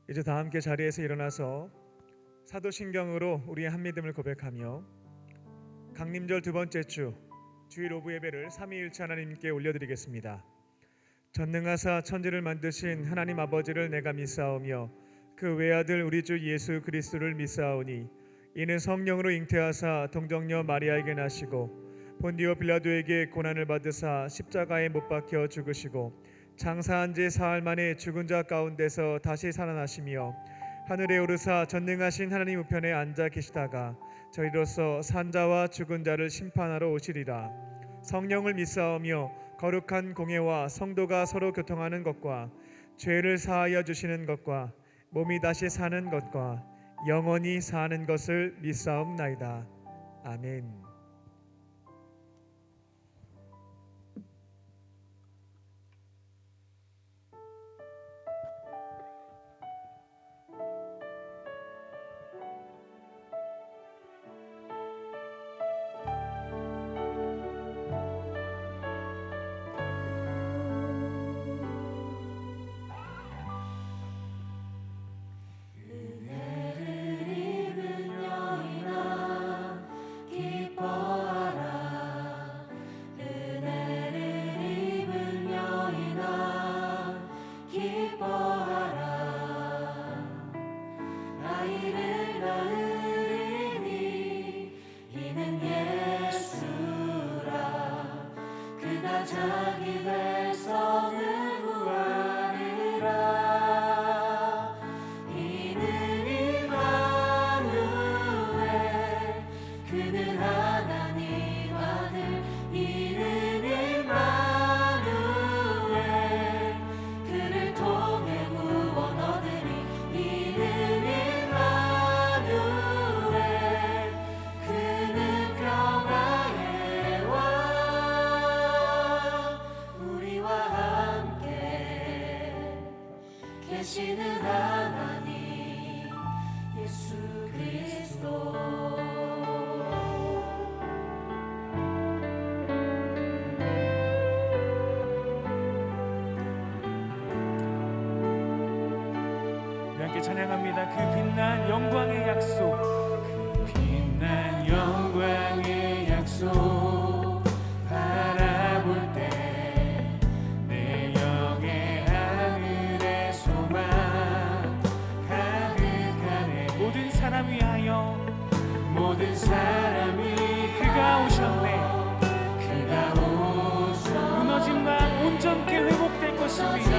이제 다 함께 자리에서 일어나서 사도신경으로 우리의 한믿음을 고백하며 강림절 두 번째 주 주일 오부 예배를 삼위일체 하나님께 올려드리겠습니다. 전능하사 천지를 만드신 하나님 아버지를 내가 믿사오며 그 외아들 우리 주 예수 그리스도를 믿사오니 이는 성령으로 잉태하사 동정녀 마리아에게 나시고 본디오 빌라도에게 고난을 받으사 십자가에 못 박혀 죽으시고 장사한 지 사흘 만에 죽은 자 가운데서 다시 살아나시며 하늘에 오르사 전능하신 하나님 우편에 앉아 계시다가 저희로서 산자와 죽은 자를 심판하러 오시리라. 성령을 믿사오며 거룩한 공예와 성도가 서로 교통하는 것과 죄를 사하여 주시는 것과 몸이 다시 사는 것과 영원히 사는 것을 믿사옵나이다. 아멘. 자기 백성을 구하리라. 이는 임마누엘 그는 하나님 아들. 이는 임마누엘 그를 통해 구원 얻으리. 이는 임마누엘 그는 평화의 왕. 계시는 하나님 예수 그리스도. 우리 함께 찬양합니다. 그 빛난 영광의 약속. 그 빛난 영광의 약속 바라볼 때 내 영의 하늘의 소망 가득하네. 모든 사람 위하여 모든 사람이 그가 오셨네. 그가 오셨네. 무너진 마음 온전케 회복될 것입니다.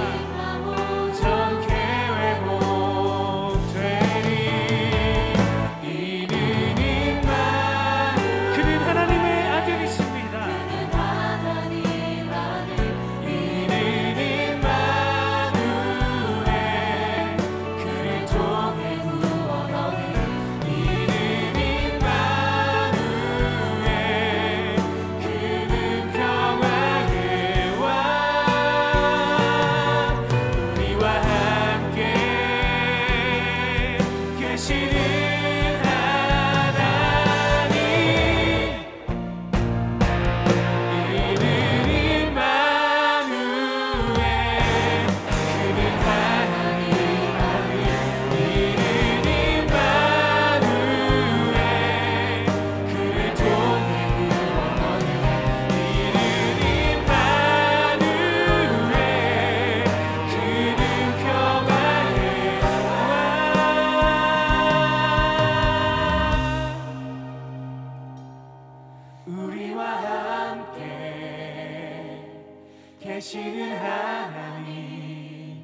온전케 회복되리. 이는 임마 그는 하나님의 아들이십니다. 그는 하나님 아들. 이는 임마누엘 그를 통해 구원 얻으리. 이는 임마누엘 그는 평화의 왕. 우리와 함께 계시는 하나님. 이는 임마누엘 그는 하나님 아들. 이는 임마누엘 그를 통해 구원 얻으리. 이는 임마누엘 그는 평화의 왕. 우리와 함께 계시는 하나님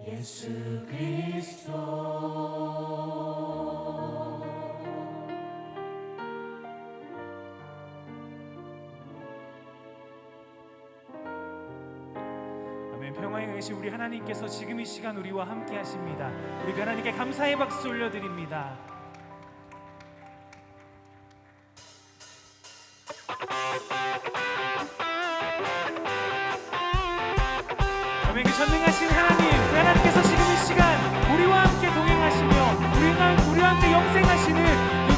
예수 그리스도. 아멘. 평화에 계신 우리 하나님께서 지금 이 시간 우리와 함께 하십니다. 우리 그 하나님께 감사의 박수 올려드립니다. 아멘. 그 전능하신 하나님, 그 하나님께서 지금 이 시간 우리와 함께 동행하시며 우리와 함께 영생하시는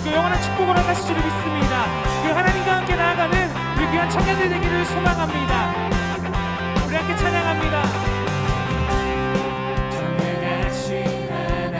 그 영원한 축복을 허가하실 줄 믿습니다. 그 하나님과 함께 나아가는 우리 귀한 청년들 되기를 소망합니다. 우리 함께 찬양합니다. 전능하신 하나님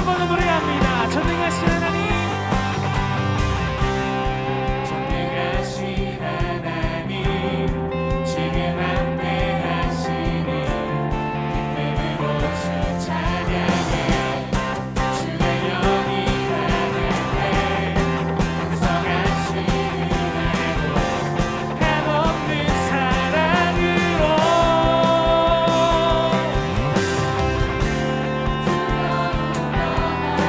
번호 노래합니다. 전능하신 하나님, 전능하신 하나님, 지금 함께하시니 기쁨으로 주 찬양해. 주의 영이 가득해 풍성하신 은혜로 한없는 사랑으로 두려움 떠나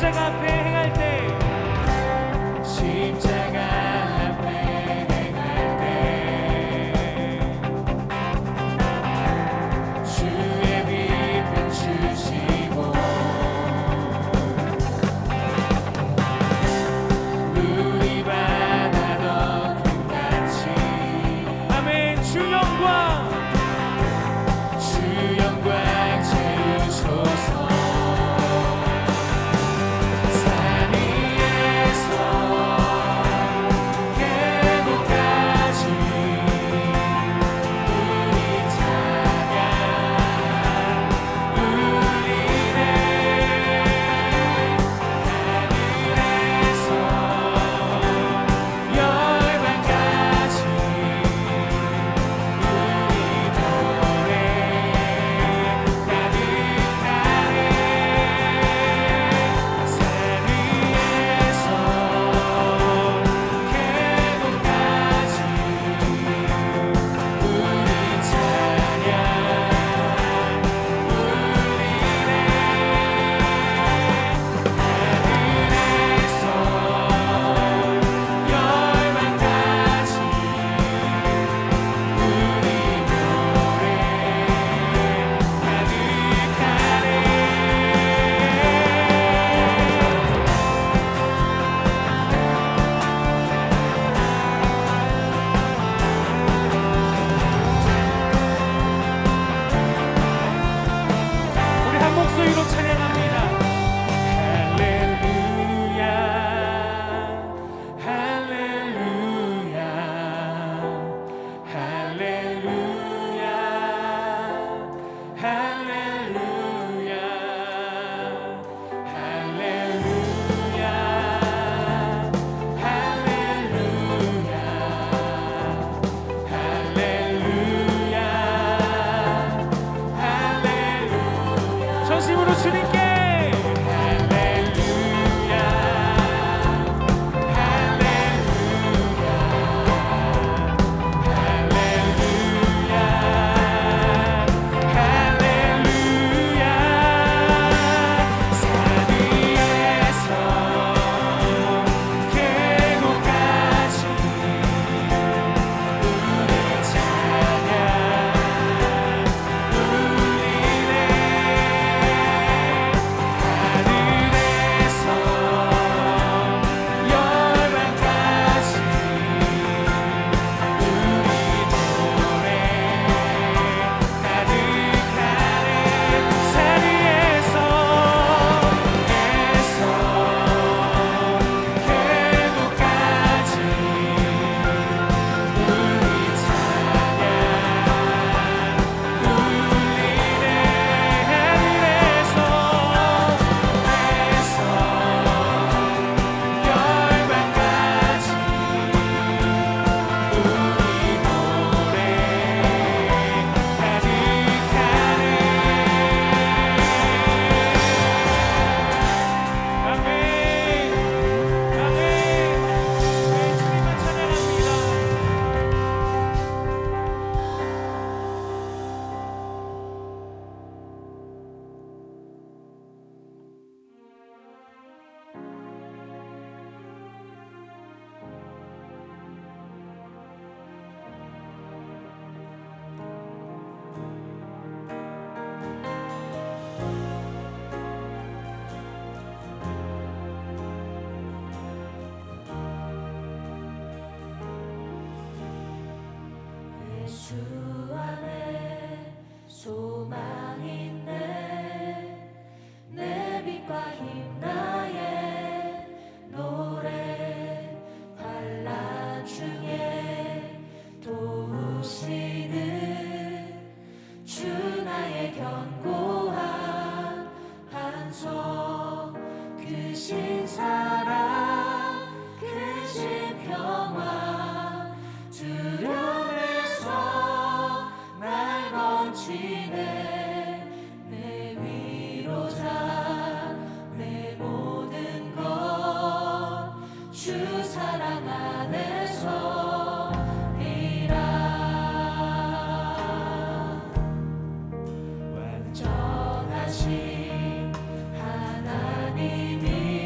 십자가 앞에 행할 때 십자가 앞에 행할 때 주의 빛 비추시고 물이 바다도 같이 아멘. 주 영광 주 영광 채우소서 산 위에서 계곡까지 우리 찬양 울리네 하늘에서 열방까지 우리 노래 가득하네 산 위에서 계곡까지 우리 찬양 울리네 하늘에서 열방까지 우리 노래 우리 한 목소리로 찬양합니다. 할렐루야 할렐루야 할렐루야 할렐루야 할렐루야 할렐루야 할렐루야 전심으로 주님께 할렐루야 할렐루야 할렐루야 할렐루야 산 위에서 계곡까지 우리 찬양 울리네 하늘에서 열방까지 우리 노래 가득하네 산 위에서 계곡까지 우리 찬양 울리네 하늘에서 열방까지 우리 노래 가득하네 아멘. 아멘. 네, 주님만 찬양합니다. 예수 안에 소망 있네 내 빛과 힘 나의 노래 환난 중에 도우시는 주 나의 견고한 반석 크신 사랑 크신 평화 두려움에서 날 건지네 내 위로자 내 모든 것 주 사랑 안에서이라 완전하신 하나님이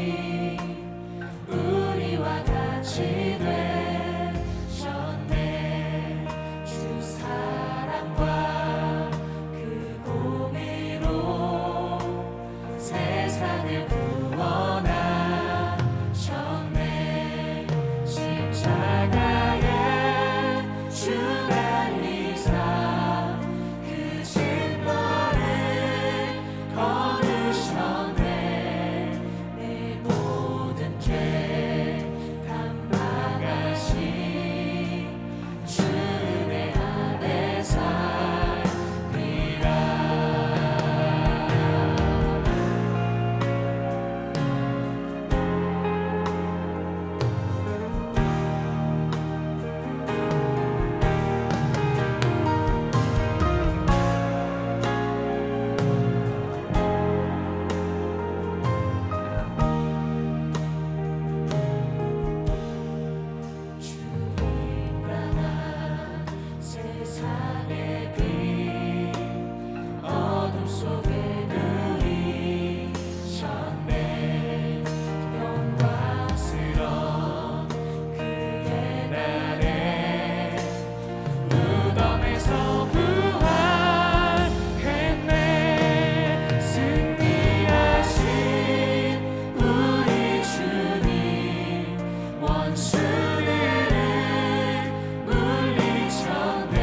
세상을 구원하셨네. 십자가에 주 달리사 그 징벌을 거두셨네. 내 모든 죄 담당하신 주 내 안에 살리라. 주님 나라 세상의 빛 어둠 속에 누이셨네. 영광스러운 그의 날에 무덤에서 부활했네. 승리하신 우리 주님 원수들을 물리쳤네.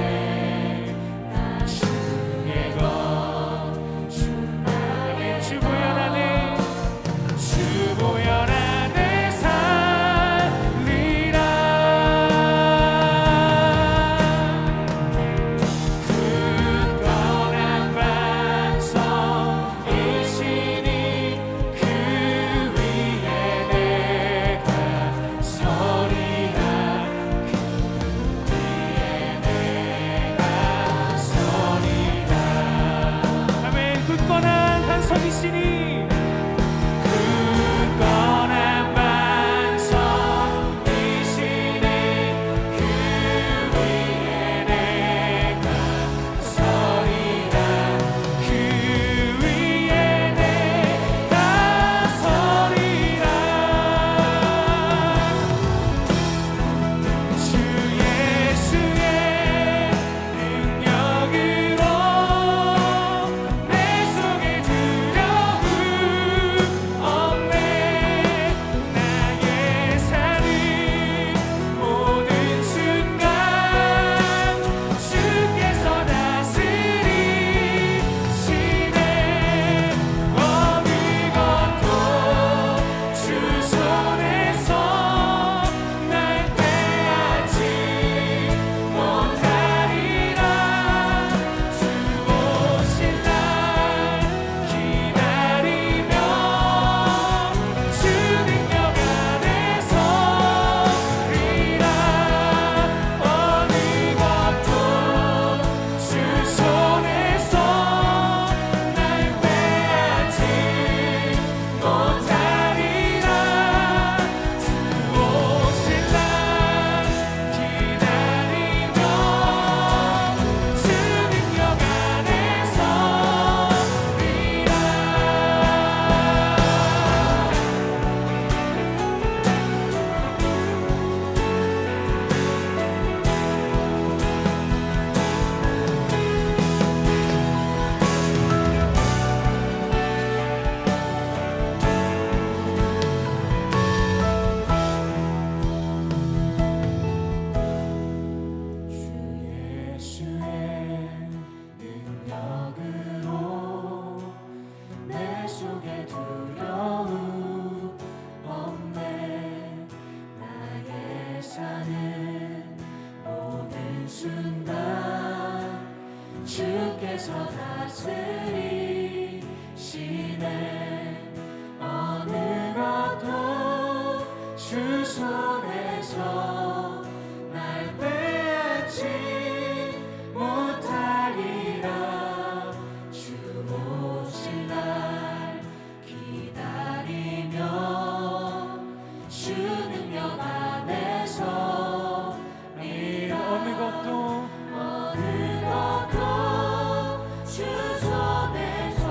나 주의 것 주나의 주 보혈 안에 주 보혈 안에 살리라. 굳건한 반석이시니 그 위에 내가 서리라. 그 위에 내가 서리라. 아멘. 굳건한 반석이시니 굳건한 반석이시니 그 위에 내가 서리라. 그 위에 내가 서리라. 주 예수의 능력으로 내 속에 두려움 없네. 나의 사는 모든 순간 주께서 다스리시네. 어느 것도 주 손에서 날 빼앗지 못하리라. 주 오실 날 기다리며 주 능력 안에 서리라. 어느 것도 주 손에서 날 빼앗지 못하리라. 주 오실 날 기다리며 주 능력 안에 서리라. 주 예수의 능력으로 내 속에 두려움 없네. 나의 사는 모든 순간 주께서 다스리시네. 어느 것도 주 손에서 날 빼앗지 못하리라. 주 오실 날 기다리며 주 능력 안에 서리라. 어느 것도 어느 것도 주 손에서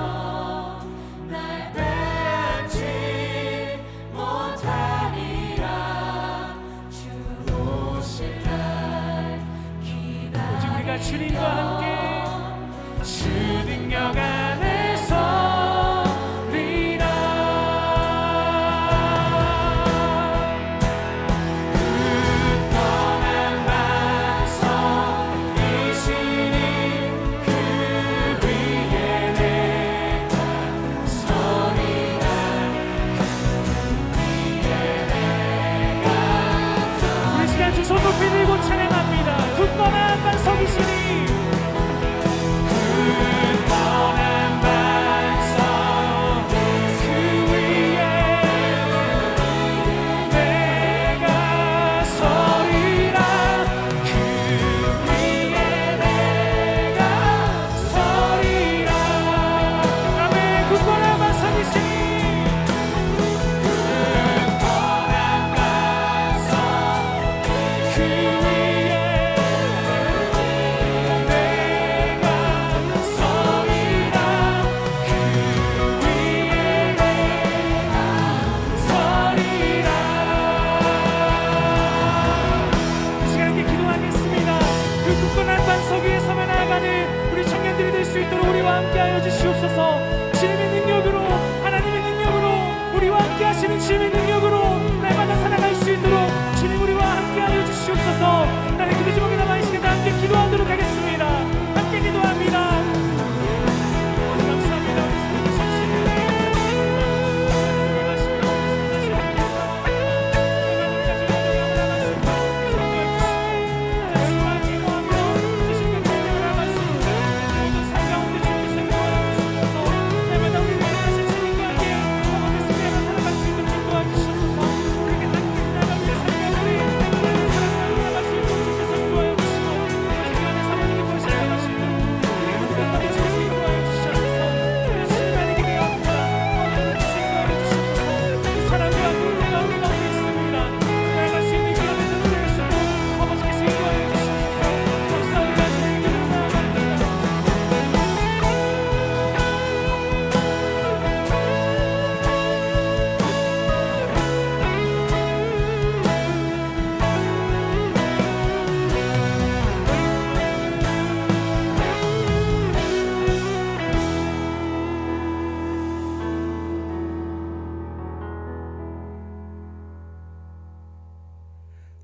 날 빼앗지 못하리라. 주 오실 날 오직 우리가 주님과 함께 주 능력 안에 서리라. 하나님 주님의 능력으로 날마다 살아갈 수 있도록 주님 우리와 함께하여 주시옵소서. 나는 기도 제목에 남아 이 시간 함께 기도하도록 하겠습니다. 함께 기도합니다.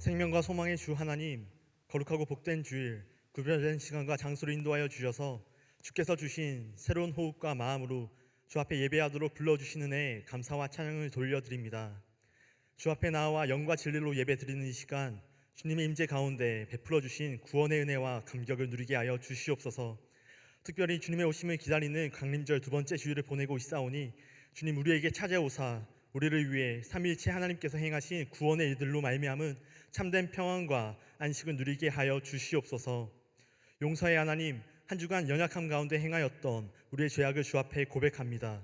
생명과 소망의 주 하나님, 거룩하고 복된 주일, 구별된 시간과 장소를 인도하여 주셔서 주께서 주신 새로운 호흡과 마음으로 주 앞에 예배하도록 불러주시는 은혜에 감사와 찬양을 돌려드립니다. 주 앞에 나와 영과 진리로 예배드리는 이 시간, 주님의 임재 가운데 베풀어 주신 구원의 은혜와 감격을 누리게 하여 주시옵소서. 특별히 주님의 오심을 기다리는 강림절 두 번째 주일을 보내고 있사오니 주님 우리에게 찾아오사 우리를 위해 삼위일체 하나님께서 행하신 구원의 일들로 말미암은 참된 평안과 안식을 누리게 하여 주시옵소서. 용서의 하나님, 한 주간 연약함 가운데 행하였던 우리의 죄악을 주 앞에 고백합니다.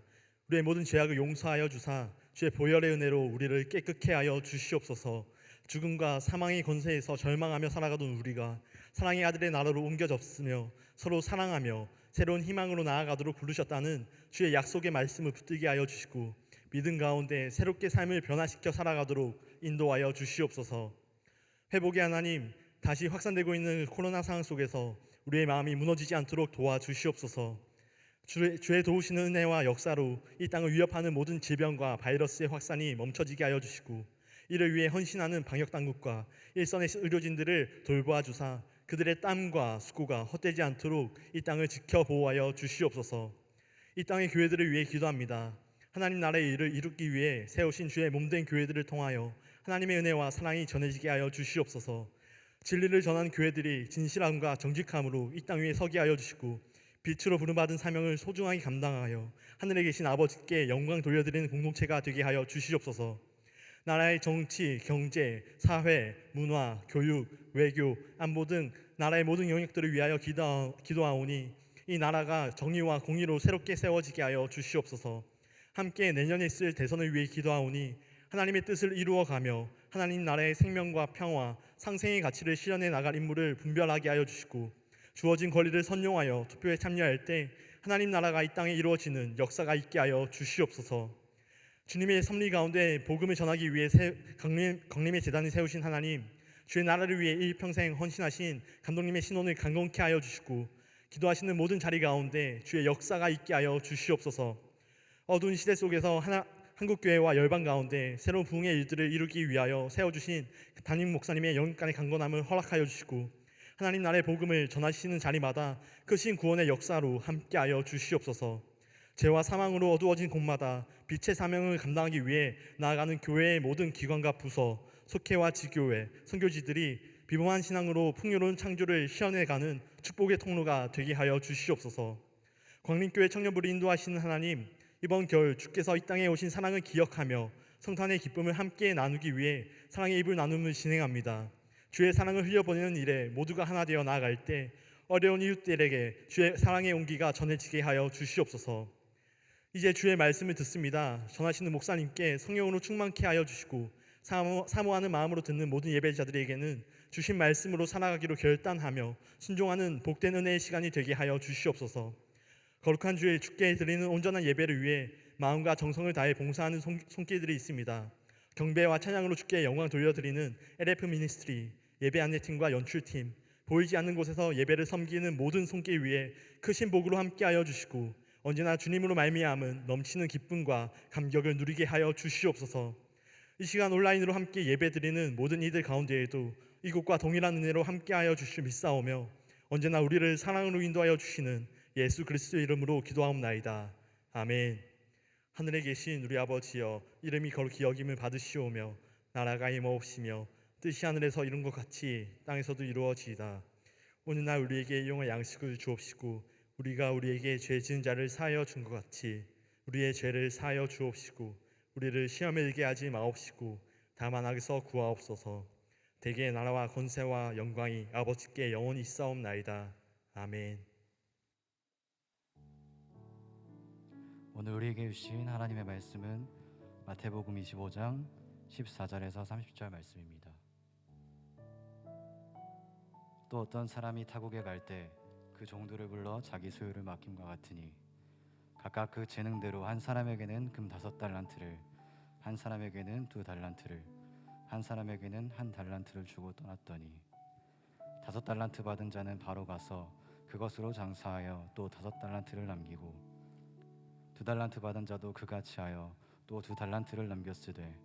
우리의 모든 죄악을 용서하여 주사 주의 보혈의 은혜로 우리를 깨끗게 하여 주시옵소서. 죽음과 사망의 권세에서 절망하며 살아가던 우리가 사랑의 아들의 나라로 옮겨졌으며 서로 사랑하며 새로운 희망으로 나아가도록 부르셨다는 주의 약속의 말씀을 붙들게 하여 주시고 믿음 가운데 새롭게 삶을 변화시켜 살아가도록 인도하여 주시옵소서. 회복의 하나님, 다시 확산되고 있는 코로나 상황 속에서 우리의 마음이 무너지지 않도록 도와주시옵소서. 주의 도우시는 은혜와 역사로 이 땅을 위협하는 모든 질병과 바이러스의 확산이 멈춰지게 하여 주시고 이를 위해 헌신하는 방역당국과 일선의 의료진들을 돌보아 주사 그들의 땀과 수고가 헛되지 않도록 이 땅을 지켜 보호하여 주시옵소서. 이 땅의 교회들을 위해 기도합니다. 하나님 나라의 일을 이루기 위해 세우신 주의 몸된 교회들을 통하여 하나님의 은혜와 사랑이 전해지게 하여 주시옵소서. 진리를 전하는 교회들이 진실함과 정직함으로 이 땅 위에 서게 하여 주시고 빛으로 부름받은 사명을 소중하게 감당하여 하늘에 계신 아버지께 영광 돌려드리는 공동체가 되게 하여 주시옵소서. 나라의 정치, 경제, 사회, 문화, 교육, 외교, 안보 등 나라의 모든 영역들을 위하여 기도하오니 이 나라가 정의와 공의로 새롭게 세워지게 하여 주시옵소서. 함께 내년에 있을 대선을 위해 기도하오니 하나님의 뜻을 이루어가며 하나님 나라의 생명과 평화, 상생의 가치를 실현해 나갈 인물을 분별하게 하여 주시고 주어진 권리를 선용하여 투표에 참여할 때 하나님 나라가 이 땅에 이루어지는 역사가 있게 하여 주시옵소서. 주님의 섭리 가운데 복음을 전하기 위해 강림의 제단을 세우신 하나님, 주의 나라를 위해 일평생 헌신하신 감독님의 신원을 강건케 하여 주시고 기도하시는 모든 자리 가운데 주의 역사가 있게 하여 주시옵소서. 어두운 시대 속에서 한국교회와 열방 가운데 새로운 부흥의 일들을 이루기 위하여 세워주신 담임 목사님의 영육간의 강건함을 허락하여 주시고 하나님 나라의 복음을 전하시는 자리마다 크신 구원의 역사로 함께하여 주시옵소서. 죄와 사망으로 어두워진 곳마다 빛의 사명을 감당하기 위해 나아가는 교회의 모든 기관과 부서, 속회와 지교회, 선교지들이 비범한 신앙으로 풍요로운 창조를 시연해가는 축복의 통로가 되게 하여 주시옵소서. 광림교회 청년부를 인도하시는 하나님, 이번 겨울 주께서 이 땅에 오신 사랑을 기억하며 성탄의 기쁨을 함께 나누기 위해 사랑의 이불 나눔을 진행합니다. 주의 사랑을 흘려보내는 일에 모두가 하나 되어 나아갈 때 어려운 이웃들에게 주의 사랑의 온기가 전해지게 하여 주시옵소서. 이제 주의 말씀을 듣습니다. 전하시는 목사님께 성령으로 충만케 하여 주시고 사모하는 마음으로 듣는 모든 예배자들에게는 주신 말씀으로 살아가기로 결단하며 순종하는 복된 은혜의 시간이 되게 하여 주시옵소서. 거룩한 주일 주께 드리는 온전한 예배를 위해 마음과 정성을 다해 봉사하는 손길들이 있습니다. 경배와 찬양으로 주께 영광 돌려드리는 LF 미니스트리, 예배 안내팀과 연출팀, 보이지 않는 곳에서 예배를 섬기는 모든 손길 위에 크신 복으로 함께하여 주시고 언제나 주님으로 말미암은 넘치는 기쁨과 감격을 누리게 하여 주시옵소서. 이 시간 온라인으로 함께 예배드리는 모든 이들 가운데에도 이곳과 동일한 은혜로 함께하여 주실 믿사오며 언제나 우리를 사랑으로 인도하여 주시는 예수 그리스도의 이름으로 기도하옵나이다. 아멘. 하늘에 계신 우리 아버지여, 이름이 거룩히 여김을 받으시오며 나라가 임하옵시며 뜻이 하늘에서 이룬 것 같이 땅에서도 이루어지이다. 오늘날 우리에게 일용할 양식을 주옵시고 우리가 우리에게 죄 지은 자를 사하여 준 것 같이 우리의 죄를 사하여 주옵시고 우리를 시험에 들게 하지 마옵시고 다만 악에서 구하옵소서. 대개의 나라와 권세와 영광이 아버지께 영원히 있사옵나이다. 아멘. 오늘 우리에게 주신 하나님의 말씀은 마태복음 25장 14절에서 30절 말씀입니다. 또 어떤 사람이 타국에 갈 때 그 종들을 불러 자기 소유를 맡김과 같으니 각각 그 재능대로 한 사람에게는 금 5달란트를, 한 사람에게는 2달란트를, 한 사람에게는 1달란트를 주고 떠났더니 5달란트 받은 자는 바로 가서 그것으로 장사하여 또 5달란트를 남기고 2달란트 받은 자도 그같이 하여 또 2달란트를 남겼으되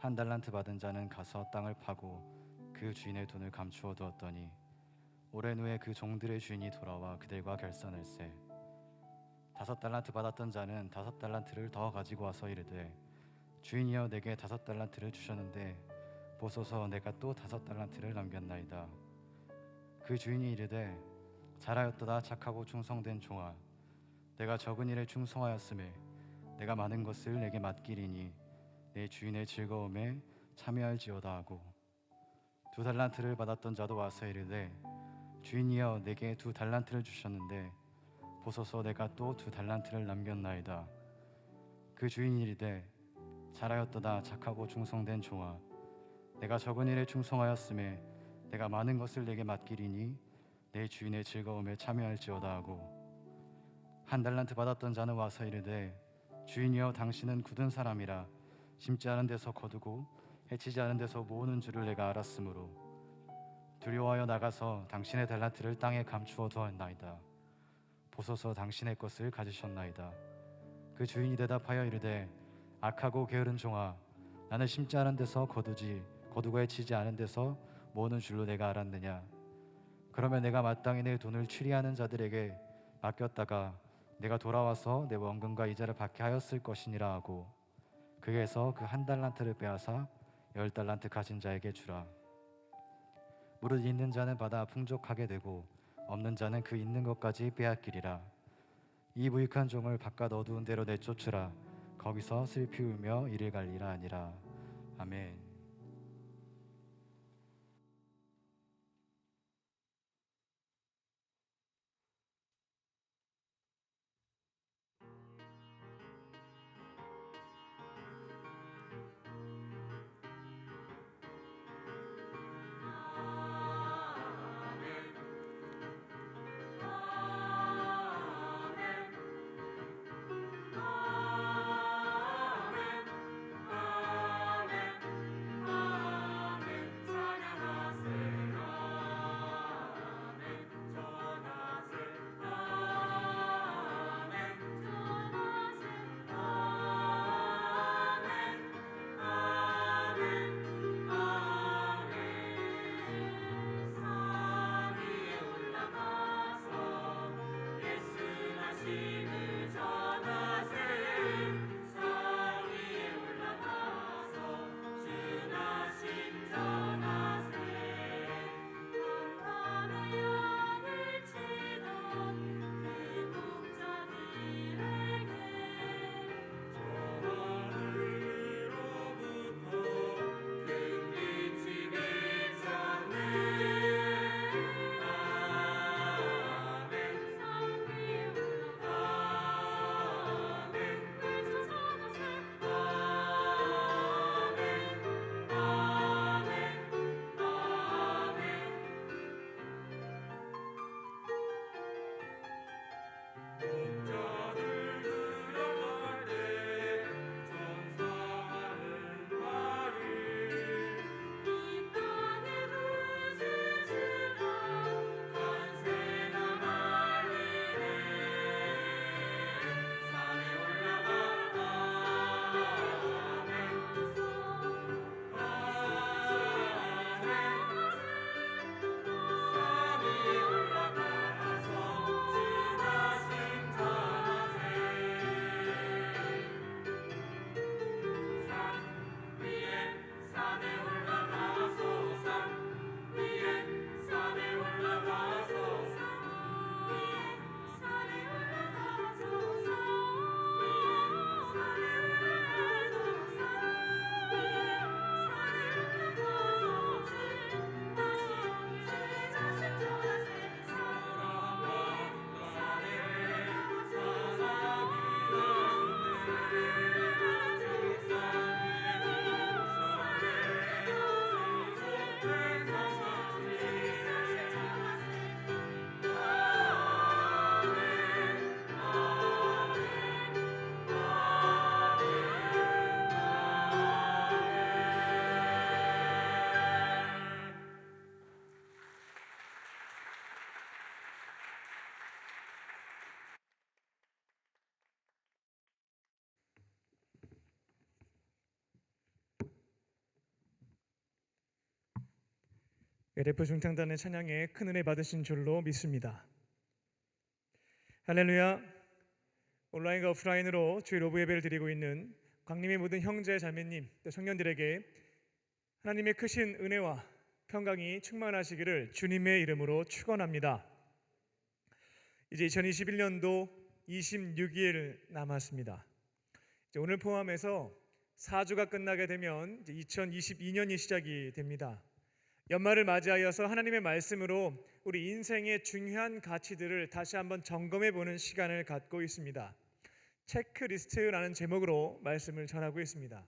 1달란트 받은 자는 가서 땅을 파고 그 주인의 돈을 감추어 두었더니 오랜 후에 그 종들의 주인이 돌아와 그들과 결산할세. 5달란트 받았던 자는 5달란트를 더 가지고 와서 이르되 주인이여 내게 5달란트를 주셨는데 보소서 내가 또 5달란트를 남겼나이다. 그 주인이 이르되 잘하였도다 착하고 충성된 종아, 내가 적은 일에 충성하였음에 내가 많은 것을 내게 맡기리니 내 주인의 즐거움에 참여할지어다 하고 2달란트를 받았던 자도 와서 이르되 주인이여 내게 2달란트를 주셨는데 보소서 내가 또 2달란트를 남겼나이다. 그 주인이 이르되 잘하였도다 착하고 충성된 종아, 내가 적은 일에 충성하였음에 내가 많은 것을 내게 맡기리니 내 주인의 즐거움에 참여할지어다 하고 1달란트 받았던 자는 와서 이르되 주인이여 당신은 굳은 사람이라 심지 않은 데서 거두고 해치지 않은 데서 모으는 줄을 내가 알았으므로 두려워하여 나가서 당신의 달란트를 땅에 감추어 두었나이다. 보소서 당신의 것을 가지셨나이다. 그 주인이 대답하여 이르되 악하고 게으른 종아, 나는 심지 않은 데서 거두고 해치지 않은 데서 모으는 줄로 내가 알았느냐. 그러면 내가 마땅히 내 돈을 추리하는 자들에게 맡겼다가 내가 돌아와서 내 원금과 이자를 받게 하였을 것이니라 하고 그에게서 그 1달란트를 빼앗아 10달란트 가진 자에게 주라. 무릇 있는 자는 받아 풍족하게 되고 없는 자는 그 있는 것까지 빼앗기리라. 이 무익한 종을 바깥 어두운 데로 내쫓으라. 거기서 슬피 울며 이를 갈리라 하니라. 아멘. LF 중탕단의 찬양에 큰 은혜 받으신 줄로 믿습니다. 할렐루야. 온라인과 오프라인으로 주일 오브 예배를 드리고 있는 광림의 모든 형제 자매님 또 청년들에게 하나님의 크신 은혜와 평강이 충만하시기를 주님의 이름으로 축원합니다. 이제 2021년도 26일 남았습니다. 이제 오늘 포함해서 4주가 끝나게 되면 이제 2022년이 시작이 됩니다. 연말을 맞이하여서 하나님의 말씀으로 우리 인생의 중요한 가치들을 다시 한번 점검해 보는 시간을 갖고 있습니다. 체크리스트라는 제목으로 말씀을 전하고 있습니다.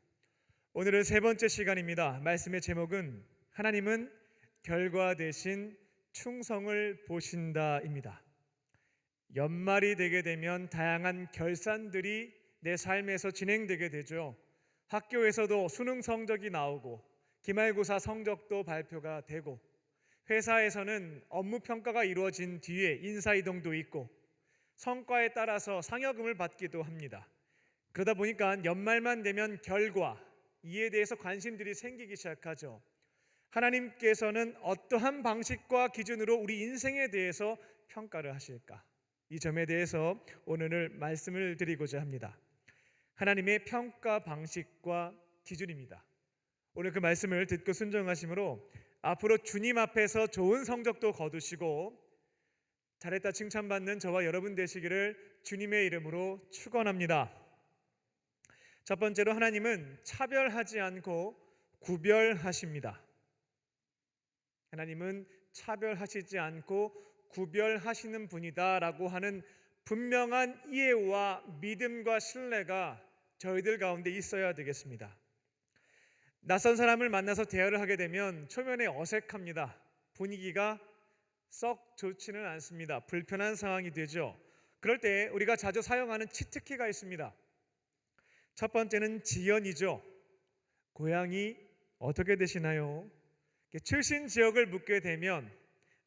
오늘은 세 번째 시간입니다. 말씀의 제목은 하나님은 결과 대신 충성을 보신다입니다. 연말이 되게 되면 다양한 결산들이 내 삶에서 진행되게 되죠. 학교에서도 수능 성적이 나오고 기말고사 성적도 발표가 되고 회사에서는 업무 평가가 이루어진 뒤에 인사이동도 있고 성과에 따라서 상여금을 받기도 합니다. 그러다 보니까 연말만 되면 결과, 이에 대해서 관심들이 생기기 시작하죠. 하나님께서는 어떠한 방식과 기준으로 우리 인생에 대해서 평가를 하실까? 이 점에 대해서 오늘 말씀을 드리고자 합니다. 하나님의 평가 방식과 기준입니다. 오늘 그 말씀을 듣고 순종하심으로 앞으로 주님 앞에서 좋은 성적도 거두시고 잘했다 칭찬받는 저와 여러분 되시기를 주님의 이름으로 축원합니다. 첫 번째로 하나님은 차별하지 않고 구별하십니다. 하나님은 차별하시지 않고 구별하시는 분이다라고 하는 분명한 이해와 믿음과 신뢰가 저희들 가운데 있어야 되겠습니다. 낯선 사람을 만나서 대화를 하게 되면 초면에 어색합니다. 분위기가 썩 좋지는 않습니다. 불편한 상황이 되죠. 그럴 때 우리가 자주 사용하는 치트키가 있습니다. 첫 번째는 지연이죠. 고향이 어떻게 되시나요? 출신 지역을 묻게 되면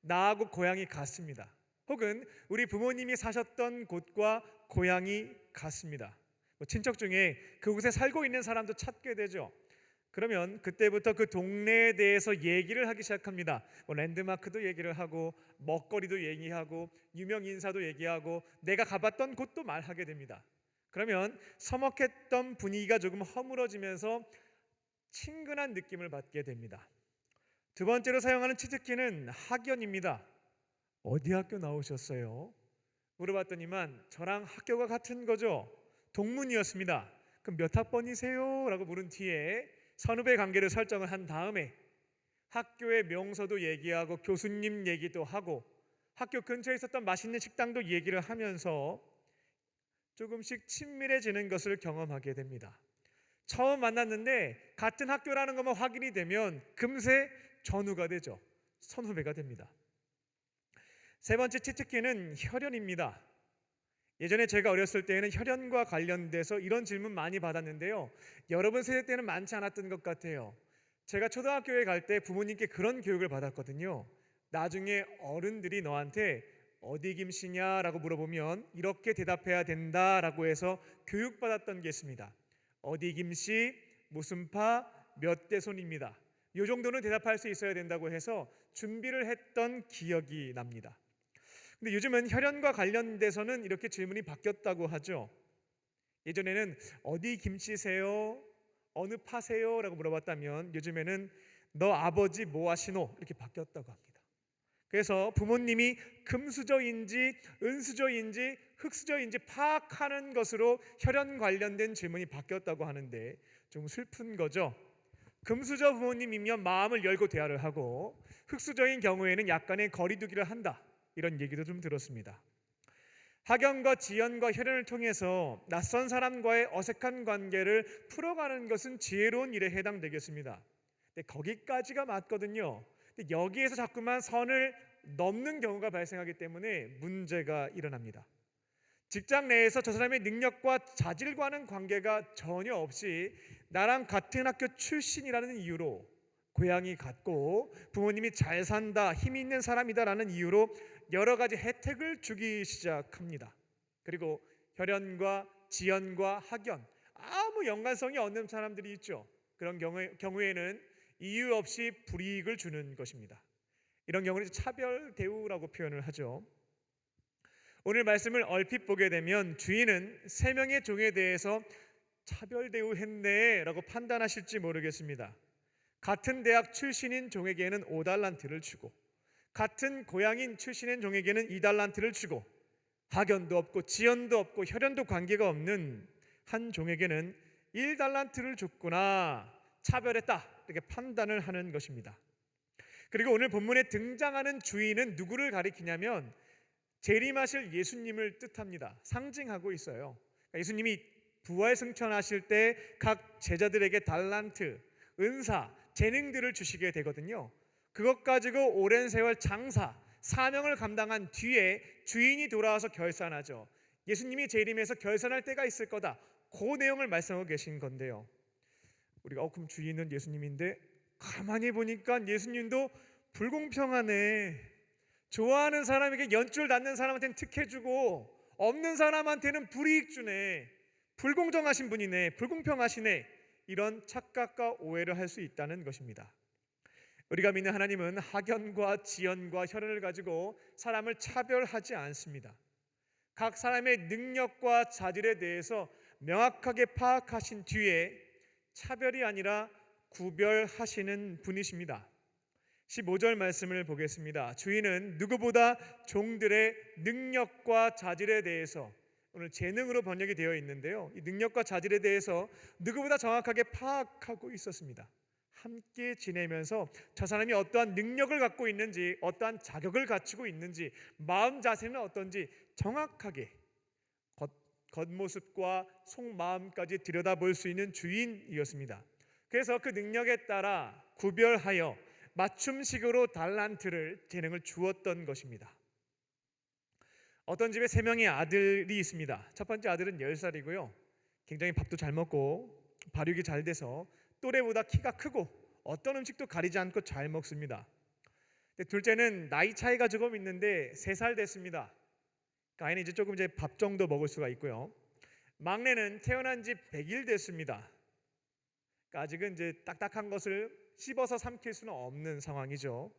나하고 고향이 같습니다. 혹은 우리 부모님이 사셨던 곳과 고향이 같습니다. 친척 중에 그곳에 살고 있는 사람도 찾게 되죠. 그러면 그때부터 그 동네에 대해서 얘기를 하기 시작합니다. 랜드마크도 얘기를 하고 먹거리도 얘기하고 유명 인사도 얘기하고 내가 가봤던 곳도 말하게 됩니다. 그러면 서먹했던 분위기가 조금 허물어지면서 친근한 느낌을 받게 됩니다. 두 번째로 사용하는 치트키는 학연입니다. 어디 학교 나오셨어요? 물어봤더니만 저랑 학교가 같은 거죠. 동문이었습니다. 그럼 몇 학번이세요? 라고 물은 뒤에 선후배 관계를 설정을 한 다음에 학교의 명소도 얘기하고 교수님 얘기도 하고 학교 근처에 있었던 맛있는 식당도 얘기를 하면서 조금씩 친밀해지는 것을 경험하게 됩니다. 처음 만났는데 같은 학교라는 것만 확인이 되면 금세 전우가 되죠. 선후배가 됩니다. 세 번째 치트키는 혈연입니다. 예전에 제가 어렸을 때에는 혈연과 관련돼서 이런 질문 많이 받았는데요. 여러분 세대 때는 많지 않았던 것 같아요. 제가 초등학교에 갈 때 부모님께 그런 교육을 받았거든요. 나중에 어른들이 너한테 어디 김씨냐라고 물어보면 이렇게 대답해야 된다라고 해서 교육받았던 게 있습니다. 어디 김씨, 무슨 파, 몇 대손입니다. 이 정도는 대답할 수 있어야 된다고 해서 준비를 했던 기억이 납니다. 근데 요즘은 혈연과 관련돼서는 이렇게 질문이 바뀌었다고 하죠. 예전에는 어디 김씨세요? 어느 파세요? 라고 물어봤다면 요즘에는 너 아버지 뭐 하시노? 이렇게 바뀌었다고 합니다. 그래서 부모님이 금수저인지 은수저인지 흙수저인지 파악하는 것으로 혈연 관련된 질문이 바뀌었다고 하는데 좀 슬픈 거죠. 금수저 부모님이면 마음을 열고 대화를 하고 흙수저인 경우에는 약간의 거리두기를 한다. 이런 얘기도 좀 들었습니다. 학연과 지연과 혈연을 통해서 낯선 사람과의 어색한 관계를 풀어가는 것은 지혜로운 일에 해당되겠습니다. 근데 거기까지가 맞거든요. 근데 여기에서 자꾸만 선을 넘는 경우가 발생하기 때문에 문제가 일어납니다. 직장 내에서 저 사람의 능력과 자질과는 관계가 전혀 없이 나랑 같은 학교 출신이라는 이유로 고향이 같고 부모님이 잘 산다, 힘이 있는 사람이다라는 이유로 여러 가지 혜택을 주기 시작합니다. 그리고 혈연과 지연과 학연 아무 연관성이 없는 사람들이 있죠. 그런 경우에는 이유 없이 불이익을 주는 것입니다. 이런 경우는 차별 대우라고 표현을 하죠. 오늘 말씀을 얼핏 보게 되면 주인은 세 명의 종에 대해서 차별 대우했네 라고 판단하실지 모르겠습니다. 같은 대학 출신인 종에게는 5달란트를 주고 같은 고향인 출신인 종에게는 2달란트를 주고 학연도 없고 지연도 없고 혈연도 관계가 없는 한 종에게는 1달란트를 줬구나, 차별했다, 이렇게 판단을 하는 것입니다. 그리고 오늘 본문에 등장하는 주인은 누구를 가리키냐면 재림하실 예수님을 뜻합니다. 상징하고 있어요. 그러니까 예수님이 부활 승천하실 때 각 제자들에게 달란트, 은사, 재능들을 주시게 되거든요. 그것 가지고 오랜 세월 장사, 사명을 감당한 뒤에 주인이 돌아와서 결산하죠. 예수님이 재림해서 결산할 때가 있을 거다, 그 내용을 말씀하고 계신 건데요. 우리가 그럼 주인은 예수님인데 가만히 보니까 예수님도 불공평하네. 좋아하는 사람에게 연줄 낳는 사람한테는 특혜주고 없는 사람한테는 불이익 주네. 불공정하신 분이네. 불공평하시네. 이런 착각과 오해를 할 수 있다는 것입니다. 우리가 믿는 하나님은 학연과 지연과 혈연을 가지고 사람을 차별하지 않습니다. 각 사람의 능력과 자질에 대해서 명확하게 파악하신 뒤에 차별이 아니라 구별하시는 분이십니다. 15절 말씀을 보겠습니다. 주인은 누구보다 종들의 능력과 자질에 대해서, 오늘 재능으로 번역이 되어 있는데요, 이 능력과 자질에 대해서 누구보다 정확하게 파악하고 있었습니다. 함께 지내면서 저 사람이 어떠한 능력을 갖고 있는지, 어떠한 자격을 갖추고 있는지, 마음 자세는 어떤지 정확하게 겉모습과 속마음까지 들여다볼 수 있는 주인이었습니다. 그래서 그 능력에 따라 구별하여 맞춤식으로 달란트를, 재능을 주었던 것입니다. 어떤 집에 세 명의 아들이 있습니다. 첫 번째 아들은 10살이고요. 굉장히 밥도 잘 먹고 발육이 잘 돼서 또래보다 키가 크고 어떤 음식도 가리지 않고 잘 먹습니다. 둘째는 나이 차이가 조금 있는데 3살 됐습니다. 아이는 이제 조금 밥 정도 먹을 수가 있고요. 막내는 태어난 지 100일 됐습니다. 아직은 딱딱한 것을 씹어서 삼킬 수는 없는 상황이죠.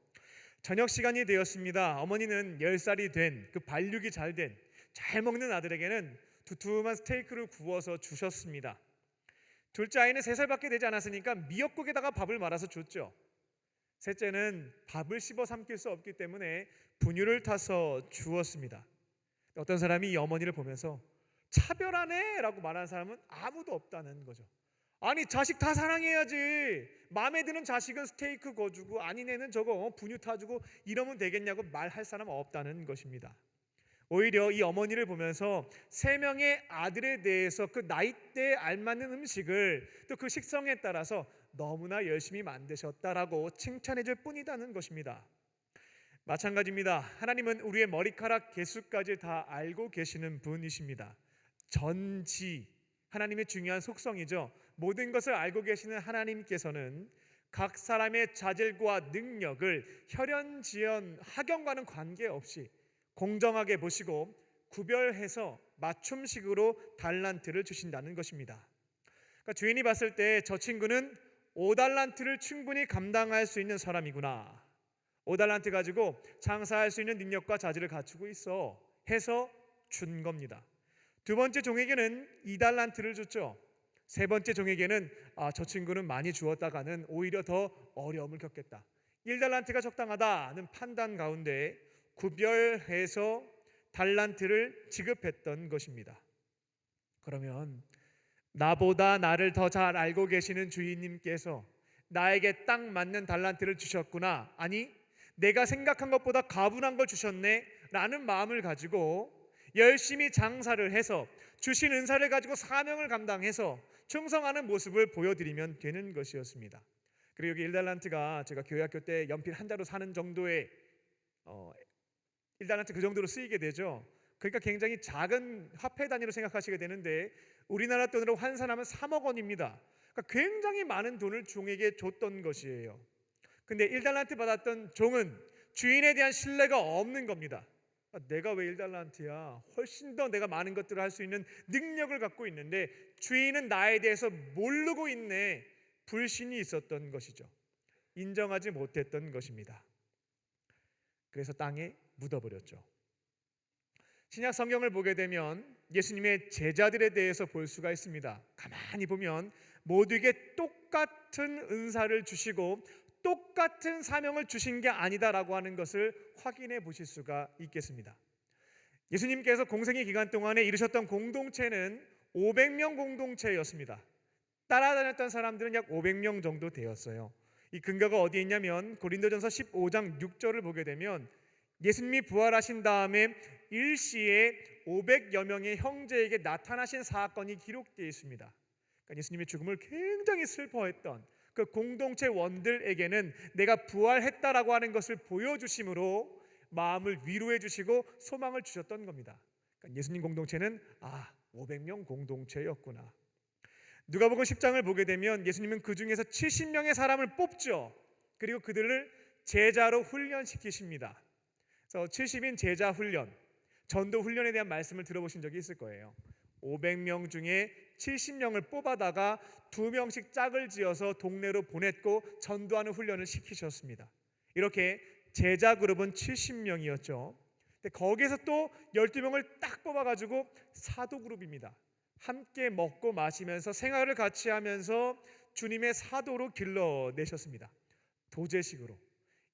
저녁 시간이 되었습니다. 어머니는 10살이 된, 그 발육이 잘 된, 잘 먹는 아들에게는 두툼한 스테이크를 구워서 주셨습니다. 둘째 아이는 3살밖에 되지 않았으니까 미역국에다가 밥을 말아서 줬죠. 셋째는 밥을 씹어 삼킬 수 없기 때문에 분유를 타서 주었습니다. 어떤 사람이 이 어머니를 보면서 차별하네 라고 말하는 사람은 아무도 없다는 거죠. 아니, 자식 다 사랑해야지. 마음에 드는 자식은 스테이크 거주고 아닌 애는 저거 분유 타주고 이러면 되겠냐고 말할 사람은 없다는 것입니다. 오히려 이 어머니를 보면서 3명의 아들에 대해서 그 나이대에 알맞는 음식을 또 그 식성에 따라서 너무나 열심히 만드셨다라고 칭찬해 줄 뿐이다는 것입니다. 마찬가지입니다. 하나님은 우리의 머리카락 개수까지 다 알고 계시는 분이십니다. 전지, 하나님의 중요한 속성이죠. 모든 것을 알고 계시는 하나님께서는 각 사람의 자질과 능력을 혈연, 지연, 학연과는 관계없이 공정하게 보시고 구별해서 맞춤식으로 달란트를 주신다는 것입니다. 그러니까 주인이 봤을 때 저 친구는 5달란트를 충분히 감당할 수 있는 사람이구나, 5달란트 가지고 장사할 수 있는 능력과 자질을 갖추고 있어 해서 준 겁니다. 두 번째 종에게는 2달란트를 줬죠. 세 번째 종에게는 저 친구는 많이 주었다가는 오히려 더 어려움을 겪겠다, 1달란트가 적당하다는 판단 가운데 구별해서 달란트를 지급했던 것입니다. 그러면 나보다 나를 더 잘 알고 계시는 주인님께서 나에게 딱 맞는 달란트를 주셨구나, 아니 내가 생각한 것보다 가분한 걸 주셨네 라는 마음을 가지고 열심히 장사를 해서 주신 은사를 가지고 사명을 감당해서 충성하는 모습을 보여드리면 되는 것이었습니다. 그리고 여기 1달란트가 제가 교회학교 때 연필 한 자루 사는 정도의 1달란트 그 정도로 쓰이게 되죠. 그러니까 굉장히 작은 화폐 단위로 생각하시게 되는데 우리나라 돈으로 환산하면 3억 원입니다. 그러니까 굉장히 많은 돈을 종에게 줬던 것이에요. 근데 1달란트 받았던 종은 주인에 대한 신뢰가 없는 겁니다. 내가 왜 1달란트야? 훨씬 더 내가 많은 것들을 할 수 있는 능력을 갖고 있는데 주인은 나에 대해서 모르고 있네, 불신이 있었던 것이죠. 인정하지 못했던 것입니다. 그래서 땅에 묻어버렸죠. 신약 성경을 보게 되면 예수님의 제자들에 대해서 볼 수가 있습니다. 가만히 보면 모두에게 똑같은 은사를 주시고 똑같은 사명을 주신 게 아니다라고 하는 것을 확인해 보실 수가 있겠습니다. 예수님께서 공생의 기간 동안에 이루셨던 공동체는 500명 공동체였습니다. 따라다녔던 사람들은 약 500명 정도 되었어요. 이 근거가 어디에 있냐면 고린도전서 15장 6절을 보게 되면 예수님이 부활하신 다음에 일시에 500여 명의 형제에게 나타나신 사건이 기록되어 있습니다. 그러니까 예수님의 죽음을 굉장히 슬퍼했던 그 공동체 원들에게는 내가 부활했다라고 하는 것을 보여주심으로 마음을 위로해 주시고 소망을 주셨던 겁니다. 그러니까 예수님 공동체는 500명 공동체였구나. 누가복음 10장을 보게 되면 예수님은 그 중에서 70명의 사람을 뽑죠. 그리고 그들을 제자로 훈련시키십니다. 그래서 70인 제자 훈련, 전도 훈련에 대한 말씀을 들어보신 적이 있을 거예요. 500명 중에 70명을 뽑아다가 2명씩 짝을 지어서 동네로 보냈고 전도하는 훈련을 시키셨습니다. 이렇게 제자 그룹은 70명이었죠. 근데 거기에서 또 12명을 딱 뽑아가지고 사도 그룹입니다. 함께 먹고 마시면서 생활을 같이 하면서 주님의 사도로 길러내셨습니다. 도제식으로.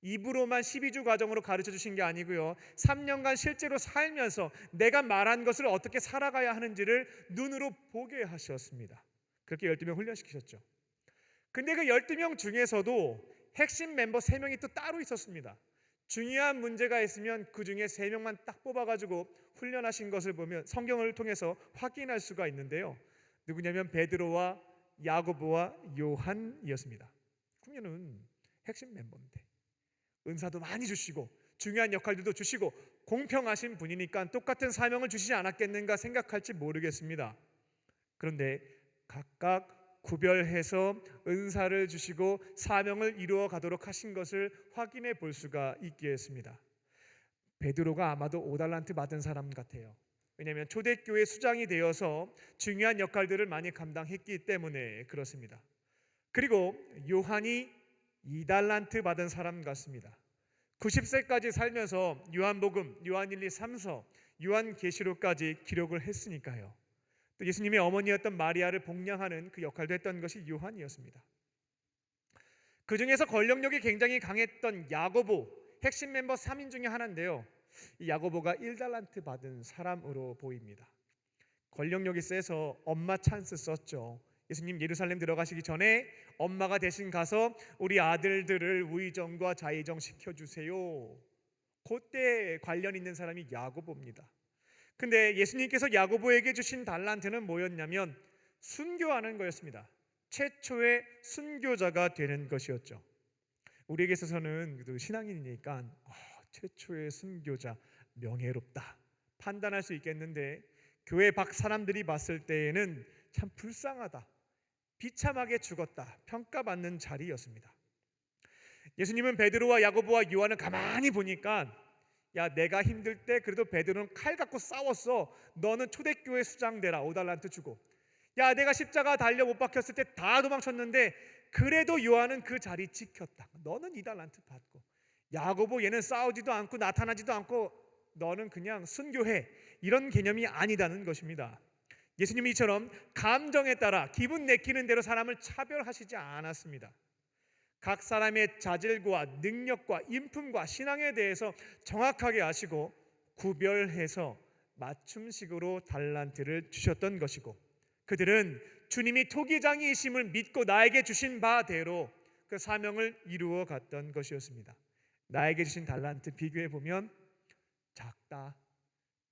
입으로만 12주 과정으로 가르쳐 주신 게 아니고요. 3년간 실제로 살면서 내가 말한 것을 어떻게 살아가야 하는지를 눈으로 보게 하셨습니다. 그렇게 12명 훈련시키셨죠. 근데 그 12명 중에서도 핵심 멤버 3명이 또 따로 있었습니다. 중요한 문제가 있으면 그 중에 3명만 딱 뽑아가지고 훈련하신 것을 보면 성경을 통해서 확인할 수가 있는데요. 누구냐면 베드로와 야고보와 요한이었습니다. 그러면은 핵심 멤버인데 은사도 많이 주시고 중요한 역할들도 주시고 공평하신 분이니까 똑같은 사명을 주시지 않았겠는가 생각할지 모르겠습니다. 그런데 각각 구별해서 은사를 주시고 사명을 이루어 가도록 하신 것을 확인해 볼 수가 있겠습니다. 베드로가 아마도 5달란트 받은 사람 같아요. 왜냐하면 초대교회 수장이 되어서 중요한 역할들을 많이 감당했기 때문에 그렇습니다. 그리고 요한이 2달란트 받은 사람 같습니다. 90세까지 살면서 요한복음, 요한 1, 2, 3서, 요한계시록까지 기록을 했으니까요. 또 예수님의 어머니였던 마리아를 복양하는 그 역할도 했던 것이 요한이었습니다. 그 중에서 권력력이 굉장히 강했던 야고보, 핵심 멤버 3인 중에 하나인데요. 이 야고보가 1달란트 받은 사람으로 보입니다. 권력력이 세서 엄마 찬스 썼죠. 예수님 예루살렘 들어가시기 전에 엄마가 대신 가서 우리 아들들을 우의정과 자의정 시켜주세요. 그때 관련 있는 사람이 야고보입니다. 근데 예수님께서 야고보에게 주신 달란트는 뭐였냐면 순교하는 거였습니다. 최초의 순교자가 되는 것이었죠. 우리에게 있어서는 신앙인이니까 최초의 순교자 명예롭다 판단할 수 있겠는데 교회 밖 사람들이 봤을 때에는 참 불쌍하다, 비참하게 죽었다 평가받는 자리였습니다. 예수님은 베드로와 야고보와 요한을 가만히 보니까 야, 내가 힘들 때 그래도 베드로는 칼 갖고 싸웠어. 너는 초대교회 수장 되라. 5달란트 주고. 야, 내가 십자가 달려 못 박혔을 때 다 도망쳤는데 그래도 요한은 그 자리 지켰다. 너는 2달란트 받고. 야고보 얘는 싸우지도 않고 나타나지도 않고 너는 그냥 순교해. 이런 개념이 아니다는 것입니다. 예수님이 이처럼 감정에 따라 기분 내키는 대로 사람을 차별하시지 않았습니다. 각 사람의 자질과 능력과 인품과 신앙에 대해서 정확하게 아시고 구별해서 맞춤식으로 달란트를 주셨던 것이고 그들은 주님이 토기장이이심을 믿고 나에게 주신 바대로 그 사명을 이루어 갔던 것이었습니다. 나에게 주신 달란트 비교해 보면 작다,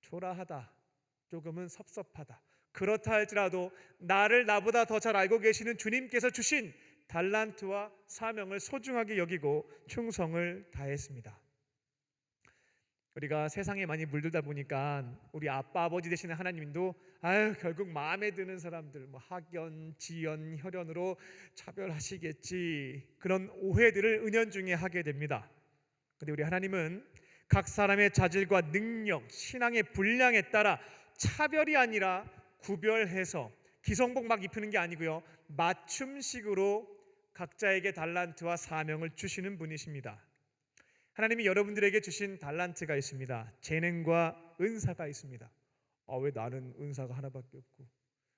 초라하다, 조금은 섭섭하다. 그렇다 할지라도 나를 나보다 더 잘 알고 계시는 주님께서 주신 달란트와 사명을 소중하게 여기고 충성을 다했습니다. 우리가 세상에 많이 물들다 보니까 우리 아빠 아버지 되시는 하나님도 결국 마음에 드는 사람들 학연, 지연, 혈연으로 차별하시겠지 그런 오해들을 은연중에 하게 됩니다. 그런데 우리 하나님은 각 사람의 자질과 능력, 신앙의 분량에 따라 차별이 아니라 구별해서 기성복 막 입히는 게 아니고요 맞춤식으로 각자에게 달란트와 사명을 주시는 분이십니다. 하나님이 여러분들에게 주신 달란트가 있습니다. 재능과 은사가 있습니다. 왜 나는 은사가 하나밖에 없고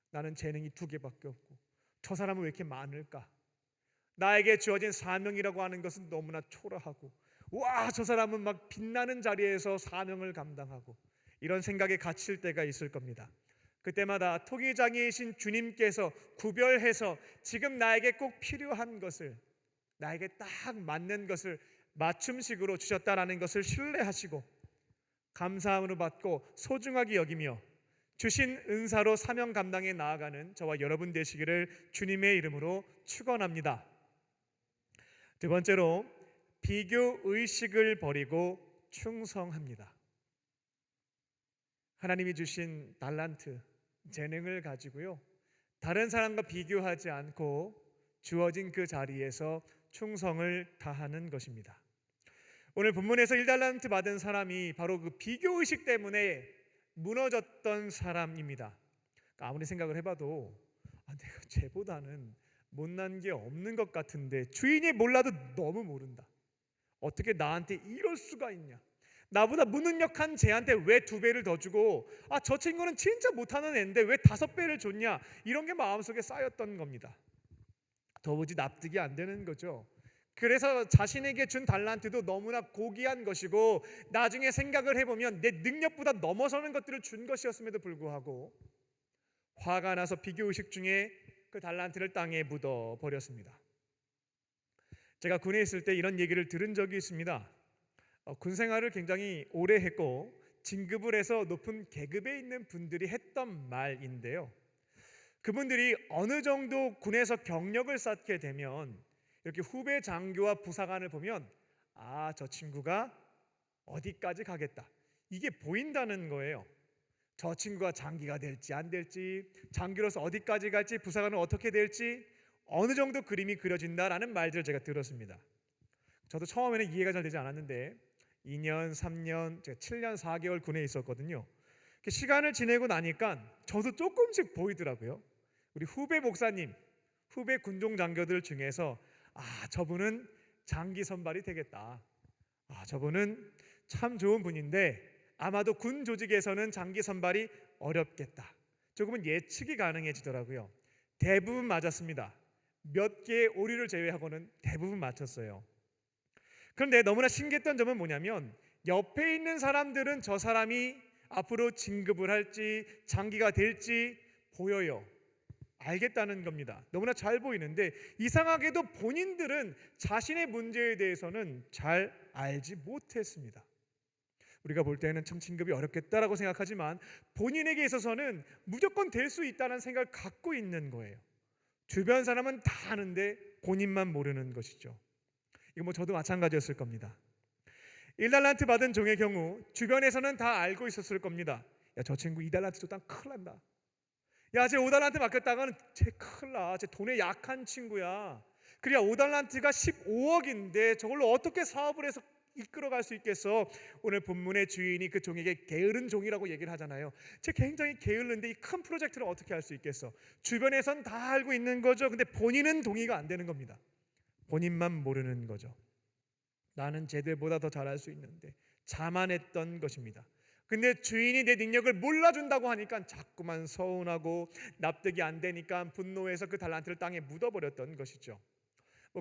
나는 재능이 2개밖에 없고 저 사람은 왜 이렇게 많을까? 나에게 주어진 사명이라고 하는 것은 너무나 초라하고 저 사람은 막 빛나는 자리에서 사명을 감당하고 이런 생각에 갇힐 때가 있을 겁니다. 그때마다 통일장이이신 주님께서 구별해서 지금 나에게 꼭 필요한 것을, 나에게 딱 맞는 것을 맞춤식으로 주셨다라는 것을 신뢰하시고 감사함으로 받고 소중하게 여기며 주신 은사로 사명 감당에 나아가는 저와 여러분 되시기를 주님의 이름으로 축원합니다. 두 번째로, 비교 의식을 버리고 충성합니다. 하나님이 주신 달란트, 재능을 가지고요, 다른 사람과 비교하지 않고 주어진 그 자리에서 충성을 다하는 것입니다. 오늘 본문에서 1달란트 받은 사람이 바로 그 비교 의식 때문에 무너졌던 사람입니다. 아무리 생각을 해봐도 내가 쟤보다는 못난 게 없는 것 같은데 주인이 몰라도 너무 모른다. 어떻게 나한테 이럴 수가 있냐? 나보다 무능력한 쟤한테 왜 2배를 더 주고 저 친구는 진짜 못하는 애인데 왜 5배를 줬냐? 이런 게 마음속에 쌓였던 겁니다. 도무지 납득이 안 되는 거죠. 그래서 자신에게 준 달란트도 너무나 고귀한 것이고 나중에 생각을 해보면 내 능력보다 넘어서는 것들을 준 것이었음에도 불구하고 화가 나서 비교의식 중에 그 달란트를 땅에 묻어 버렸습니다. 제가 군에 있을 때 이런 얘기를 들은 적이 있습니다. 군 생활을 굉장히 오래 했고 진급을 해서 높은 계급에 있는 분들이 했던 말인데요, 그분들이 어느 정도 군에서 경력을 쌓게 되면 이렇게 후배 장교와 부사관을 보면 저 친구가 어디까지 가겠다, 이게 보인다는 거예요. 저 친구가 장기가 될지 안 될지, 장교로서 어디까지 갈지, 부사관은 어떻게 될지 어느 정도 그림이 그려진다라는 말들을 제가 들었습니다. 저도 처음에는 이해가 잘 되지 않았는데 2년, 3년, 제가 7년 4개월 군에 있었거든요. 시간을 지내고 나니까 저도 조금씩 보이더라고요. 우리 후배 목사님, 후배 군종 장교들 중에서 저분은 장기 선발이 되겠다, 저분은 참 좋은 분인데 아마도 군 조직에서는 장기 선발이 어렵겠다, 조금은 예측이 가능해지더라고요. 대부분 맞았습니다. 몇 개의 오류를 제외하고는 대부분 맞췄어요. 그런데 너무나 신기했던 점은 뭐냐면 옆에 있는 사람들은 저 사람이 앞으로 진급을 할지 장기가 될지 보여요. 알겠다는 겁니다. 너무나 잘 보이는데 이상하게도 본인들은 자신의 문제에 대해서는 잘 알지 못했습니다. 우리가 볼 때는 참 진급이 어렵겠다라고 생각하지만 본인에게 있어서는 무조건 될 수 있다는 생각을 갖고 있는 거예요. 주변 사람은 다 아는데 본인만 모르는 것이죠. 이거 저도 마찬가지였을 겁니다. 1달란트 받은 종의 경우 주변에서는 다 알고 있었을 겁니다. 저 친구 2달란트 줬다면 큰일 난다. 쟤 5달란트 맡겼다가는 쟤 큰일 나. 쟤 돈에 약한 친구야. 그래야 5달란트가 15억인데 저걸로 어떻게 사업을 해서 이끌어갈 수 있겠어. 오늘 본문의 주인이 그 종에게 게으른 종이라고 얘기를 하잖아요. 쟤 굉장히 게을른데 이 큰 프로젝트를 어떻게 할 수 있겠어. 주변에선 다 알고 있는 거죠. 근데 본인은 동의가 안 되는 겁니다. 본인만 모르는 거죠. 나는 쟤들보다 더 잘할 수 있는데 자만했던 것입니다. 근데 주인이 내 능력을 몰라준다고 하니까 자꾸만 서운하고 납득이 안 되니까 분노해서 그 달란트를 땅에 묻어버렸던 것이죠.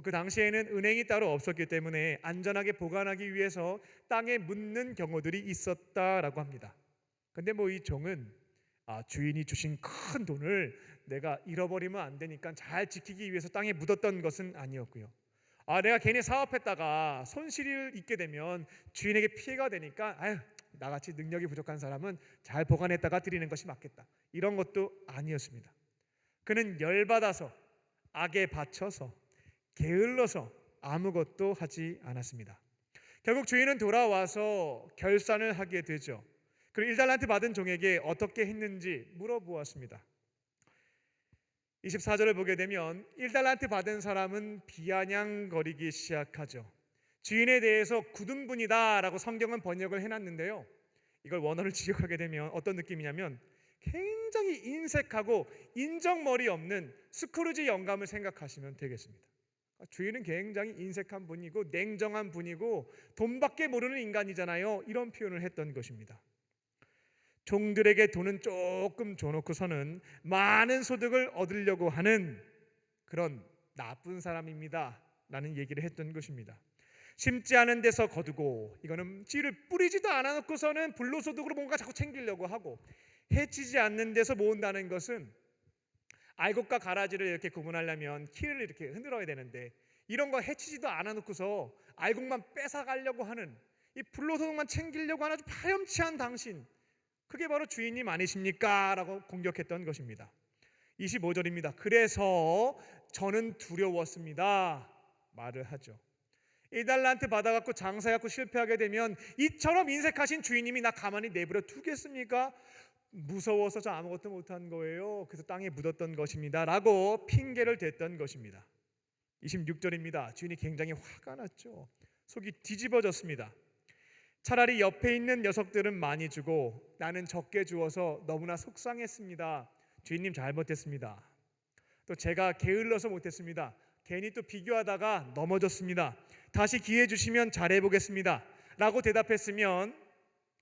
그 당시에는 은행이 따로 없었기 때문에 안전하게 보관하기 위해서 땅에 묻는 경우들이 있었다라고 합니다. 근데 이 종은 주인이 주신 큰 돈을 내가 잃어버리면 안 되니까 잘 지키기 위해서 땅에 묻었던 것은 아니었고요. 내가 괜히 사업했다가 손실을 입게 되면 주인에게 피해가 되니까 나같이 능력이 부족한 사람은 잘 보관했다가 드리는 것이 맞겠다, 이런 것도 아니었습니다. 그는 열받아서 악에 받쳐서 게을러서 아무것도 하지 않았습니다. 결국 주인은 돌아와서 결산을 하게 되죠. 그리고 1달란트 받은 종에게 어떻게 했는지 물어보았습니다. 24절을 보게 되면 1달란트 받은 사람은 비아냥거리기 시작하죠. 주인에 대해서 굳은분이다 라고 성경은 번역을 해놨는데요, 이걸 원어를 직역하게 되면 어떤 느낌이냐면 굉장히 인색하고 인정머리 없는 스크루지 영감을 생각하시면 되겠습니다. 주인은 굉장히 인색한 분이고 냉정한 분이고 돈밖에 모르는 인간이잖아요. 이런 표현을 했던 것입니다. 종들에게 돈은 조금 줘놓고서는 많은 소득을 얻으려고 하는 그런 나쁜 사람입니다 라는 얘기를 했던 것입니다. 심지 않은 데서 거두고, 이거는 씨를 뿌리지도 않아 놓고서는 불로소득으로 뭔가 자꾸 챙기려고 하고, 해치지 않는 데서 모은다는 것은 알곡과 가라지를 이렇게 구분하려면 키를 이렇게 흔들어야 되는데, 이런 거 해치지도 않아 놓고서 알곡만 뺏어가려고 하는, 이 불로소득만 챙기려고 하는 아주 파렴치한 당신, 그게 바로 주인님 아니십니까? 라고 공격했던 것입니다. 25절입니다. 그래서 저는 두려웠습니다 말을 하죠. 1달란트 받아갖고 장사해갖고 실패하게 되면 이처럼 인색하신 주인님이 나 가만히 내버려 두겠습니까? 무서워서 저 아무것도 못한 거예요. 그래서 땅에 묻었던 것입니다 라고 핑계를 댔던 것입니다. 26절입니다. 주인이 굉장히 화가 났죠. 속이 뒤집어졌습니다. 차라리 옆에 있는 녀석들은 많이 주고 나는 적게 주어서 너무나 속상했습니다. 주인님 잘못했습니다. 또 제가 게을러서 못했습니다. 괜히 또 비교하다가 넘어졌습니다. 다시 기회 주시면 잘해보겠습니다 라고 대답했으면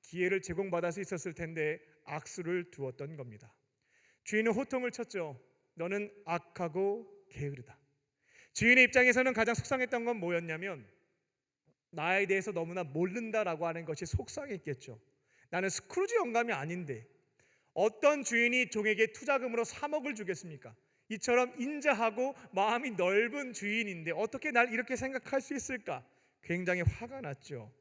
기회를 제공받을 수 있었을 텐데 악수를 두었던 겁니다. 주인은 호통을 쳤죠. 너는 악하고 게으르다. 주인의 입장에서는 가장 속상했던 건 뭐였냐면 나에 대해서 너무나 모른다라고 하는 것이 속상했겠죠. 나는 스크루지 영감이 아닌데 어떤 주인이 종에게 투자금으로 3억을 주겠습니까? 이처럼 인자하고 마음이 넓은 주인인데 어떻게 날 이렇게 생각할 수 있을까? 굉장히 화가 났죠.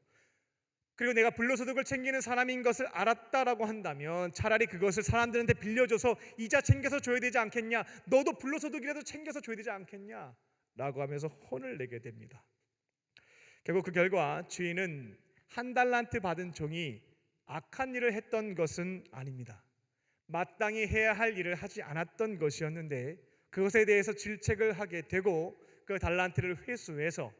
그리고 내가 불로소득을 챙기는 사람인 것을 알았다라고 한다면 차라리 그것을 사람들한테 빌려줘서 이자 챙겨서 줘야 되지 않겠냐? 너도 불로소득이라도 챙겨서 줘야 되지 않겠냐? 라고 하면서 혼을 내게 됩니다. 결국 그 결과 주인은 1달란트 받은 종이 악한 일을 했던 것은 아닙니다. 마땅히 해야 할 일을 하지 않았던 것이었는데 그것에 대해서 질책을 하게 되고 그 달란트를 회수해서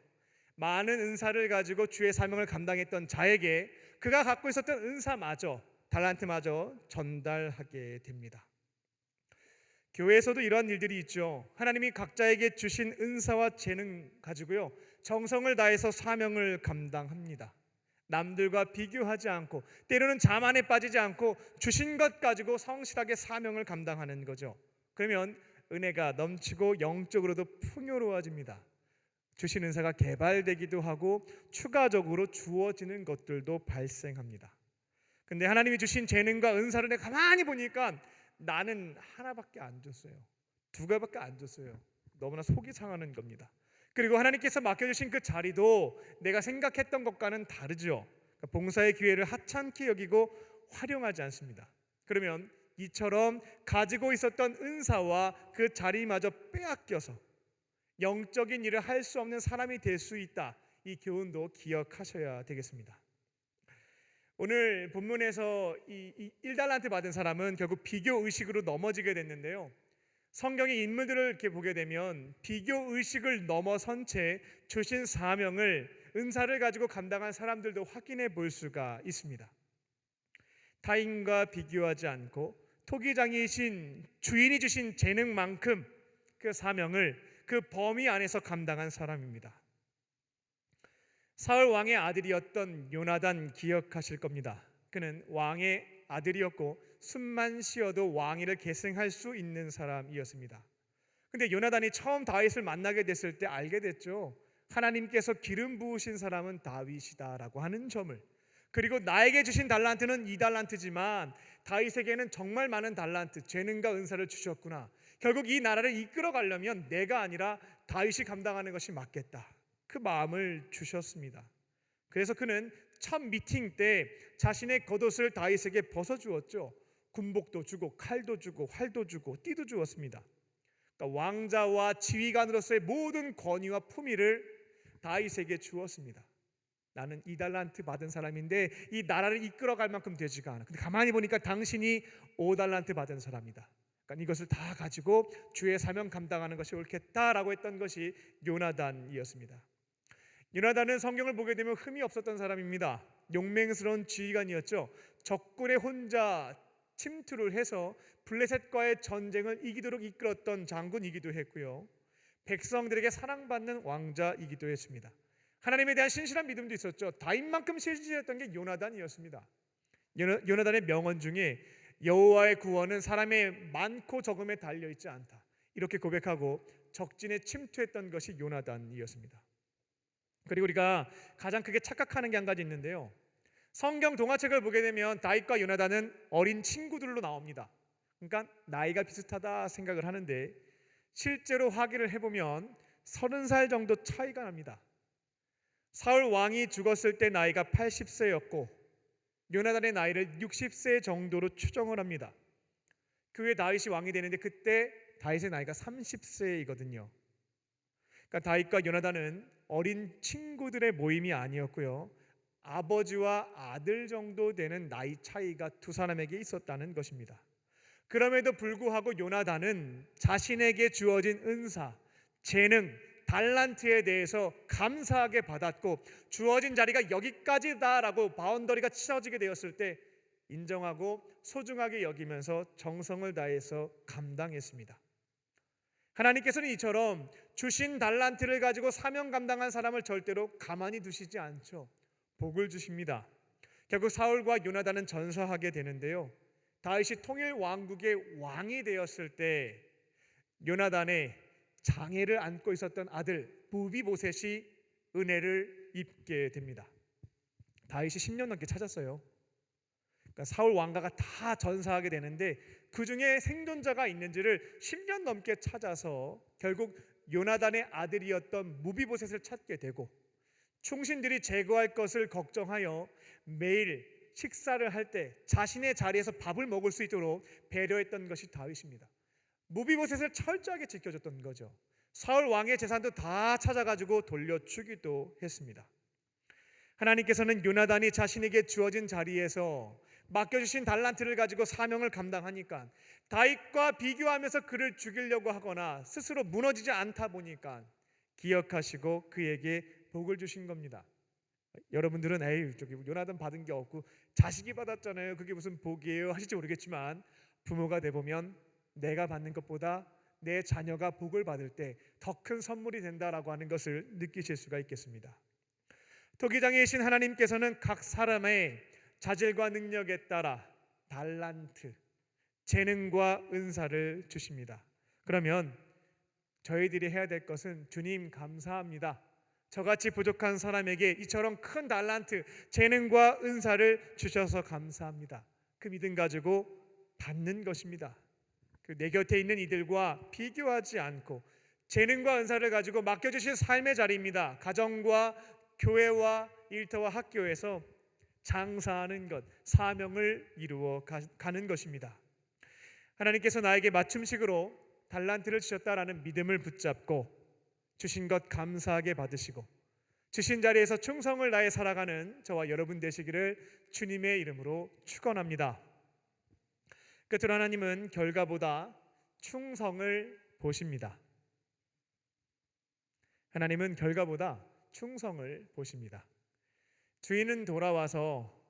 많은 은사를 가지고 주의 사명을 감당했던 자에게 그가 갖고 있었던 은사마저, 달란트마저 전달하게 됩니다. 교회에서도 이런 일들이 있죠. 하나님이 각자에게 주신 은사와 재능 가지고요 정성을 다해서 사명을 감당합니다. 남들과 비교하지 않고 때로는 자만에 빠지지 않고 주신 것 가지고 성실하게 사명을 감당하는 거죠. 그러면 은혜가 넘치고 영적으로도 풍요로워집니다. 주신 은사가 개발되기도 하고 추가적으로 주어지는 것들도 발생합니다. 근데 하나님이 주신 재능과 은사를 내가 가만히 보니까 나는 하나밖에 안 줬어요. 2개밖에 안 줬어요. 너무나 속이 상하는 겁니다. 그리고 하나님께서 맡겨주신 그 자리도 내가 생각했던 것과는 다르죠. 그러니까 봉사의 기회를 하찮게 여기고 활용하지 않습니다. 그러면 이처럼 가지고 있었던 은사와 그 자리마저 빼앗겨서 영적인 일을 할 수 없는 사람이 될 수 있다. 이 교훈도 기억하셔야 되겠습니다. 오늘 본문에서 이 1달란트 받은 사람은 결국 비교 의식으로 넘어지게 됐는데요. 성경의 인물들을 이렇게 보게 되면 비교 의식을 넘어선 채 주신 사명을, 은사를 가지고 감당한 사람들도 확인해 볼 수가 있습니다. 타인과 비교하지 않고 토기장이신 주인이 주신 재능만큼 그 사명을 그 범위 안에서 감당한 사람입니다. 사울 왕의 아들이었던 요나단 기억하실 겁니다. 그는 왕의 아들이었고 숨만 쉬어도 왕위를 계승할 수 있는 사람이었습니다. 근데 요나단이 처음 다윗을 만나게 됐을 때 알게 됐죠. 하나님께서 기름 부으신 사람은 다윗이다라고 하는 점을. 그리고 나에게 주신 달란트는 2달란트지만 다윗에게는 정말 많은 달란트, 재능과 은사를 주셨구나. 결국 이 나라를 이끌어 가려면 내가 아니라 다윗이 감당하는 것이 맞겠다. 그 마음을 주셨습니다. 그래서 그는 첫 미팅 때 자신의 겉옷을 다윗에게 벗어주었죠. 군복도 주고 칼도 주고 활도 주고 띠도 주었습니다. 그러니까 왕자와 지휘관으로서의 모든 권위와 품위를 다윗에게 주었습니다. 나는 2달란트 받은 사람인데 이 나라를 이끌어갈 만큼 되지가 않아. 근데 가만히 보니까 당신이 5달란트 받은 사람이다. 그러니까 이것을 다 가지고 주의 사명 감당하는 것이 옳겠다라고 했던 것이 요나단이었습니다. 요나단은 성경을 보게 되면 흠이 없었던 사람입니다. 용맹스러운 지휘관이었죠. 적군에 혼자 침투를 해서 블레셋과의 전쟁을 이기도록 이끌었던 장군이기도 했고요. 백성들에게 사랑받는 왕자이기도 했습니다. 하나님에 대한 신실한 믿음도 있었죠. 다윗만큼 신실했던 게 요나단이었습니다. 요나단의 명언 중에 여호와의 구원은 사람의 많고 적음에 달려있지 않다, 이렇게 고백하고 적진에 침투했던 것이 요나단이었습니다. 그리고 우리가 가장 크게 착각하는 게 한 가지 있는데요, 성경 동화책을 보게 되면 다윗과 요나단은 어린 친구들로 나옵니다. 그러니까 나이가 비슷하다 생각을 하는데 실제로 확인을 해보면 30살 정도 차이가 납니다. 사울 왕이 죽었을 때 나이가 80세였고 요나단의 나이를 60세 정도로 추정을 합니다. 그 후에 다윗이 왕이 되는데 그때 다윗의 나이가 30세이거든요. 그러니까 다윗과 요나단은 어린 친구들의 모임이 아니었고요, 아버지와 아들 정도 되는 나이 차이가 두 사람에게 있었다는 것입니다. 그럼에도 불구하고 요나단은 자신에게 주어진 은사, 재능, 달란트에 대해서 감사하게 받았고 주어진 자리가 여기까지다라고 바운더리가 치러지게 되었을 때 인정하고 소중하게 여기면서 정성을 다해서 감당했습니다. 하나님께서는 이처럼 주신 달란트를 가지고 사명 감당한 사람을 절대로 가만히 두시지 않죠. 복을 주십니다. 결국 사울과 요나단은 전사하게 되는데요, 다윗이 통일 왕국의 왕이 되었을 때 요나단의 장애를 안고 있었던 아들 무비보셋이 은혜를 입게 됩니다. 다윗이 10년 넘게 찾았어요. 그러니까 사울 왕가가 다 전사하게 되는데 그 중에 생존자가 있는지를 10년 넘게 찾아서 결국 요나단의 아들이었던 무비보셋을 찾게 되고, 충신들이 제거할 것을 걱정하여 매일 식사를 할 때 자신의 자리에서 밥을 먹을 수 있도록 배려했던 것이 다윗입니다. 무비보셋을 철저하게 지켜줬던 거죠. 사울 왕의 재산도 다 찾아가지고 돌려주기도 했습니다. 하나님께서는 요나단이 자신에게 주어진 자리에서 맡겨주신 달란트를 가지고 사명을 감당하니까 다윗과 비교하면서 그를 죽이려고 하거나 스스로 무너지지 않다 보니까 기억하시고 그에게 복을 주신 겁니다. 여러분들은 에이 저기 요나단 받은 게 없고 자식이 받았잖아요, 그게 무슨 복이에요 하실지 모르겠지만, 부모가 돼보면 내가 받는 것보다 내 자녀가 복을 받을 때 더 큰 선물이 된다라고 하는 것을 느끼실 수가 있겠습니다. 토기장이신 하나님께서는 각 사람의 자질과 능력에 따라 달란트, 재능과 은사를 주십니다. 그러면 저희들이 해야 될 것은 주님 감사합니다, 저같이 부족한 사람에게 이처럼 큰 달란트, 재능과 은사를 주셔서 감사합니다, 그 믿음 가지고 받는 것입니다. 내 곁에 있는 이들과 비교하지 않고 재능과 은사를 가지고 맡겨주신 삶의 자리입니다. 가정과 교회와 일터와 학교에서 장사하는 것, 사명을 이루어 가는 것입니다. 하나님께서 나에게 맞춤식으로 달란트를 주셨다라는 믿음을 붙잡고 주신 것 감사하게 받으시고 주신 자리에서 충성을 다해 살아가는 저와 여러분 되시기를 주님의 이름으로 축원합니다. 끝으로 하나님은 결과보다 충성을 보십니다. 하나님은 결과보다 충성을 보십니다. 주인은 돌아와서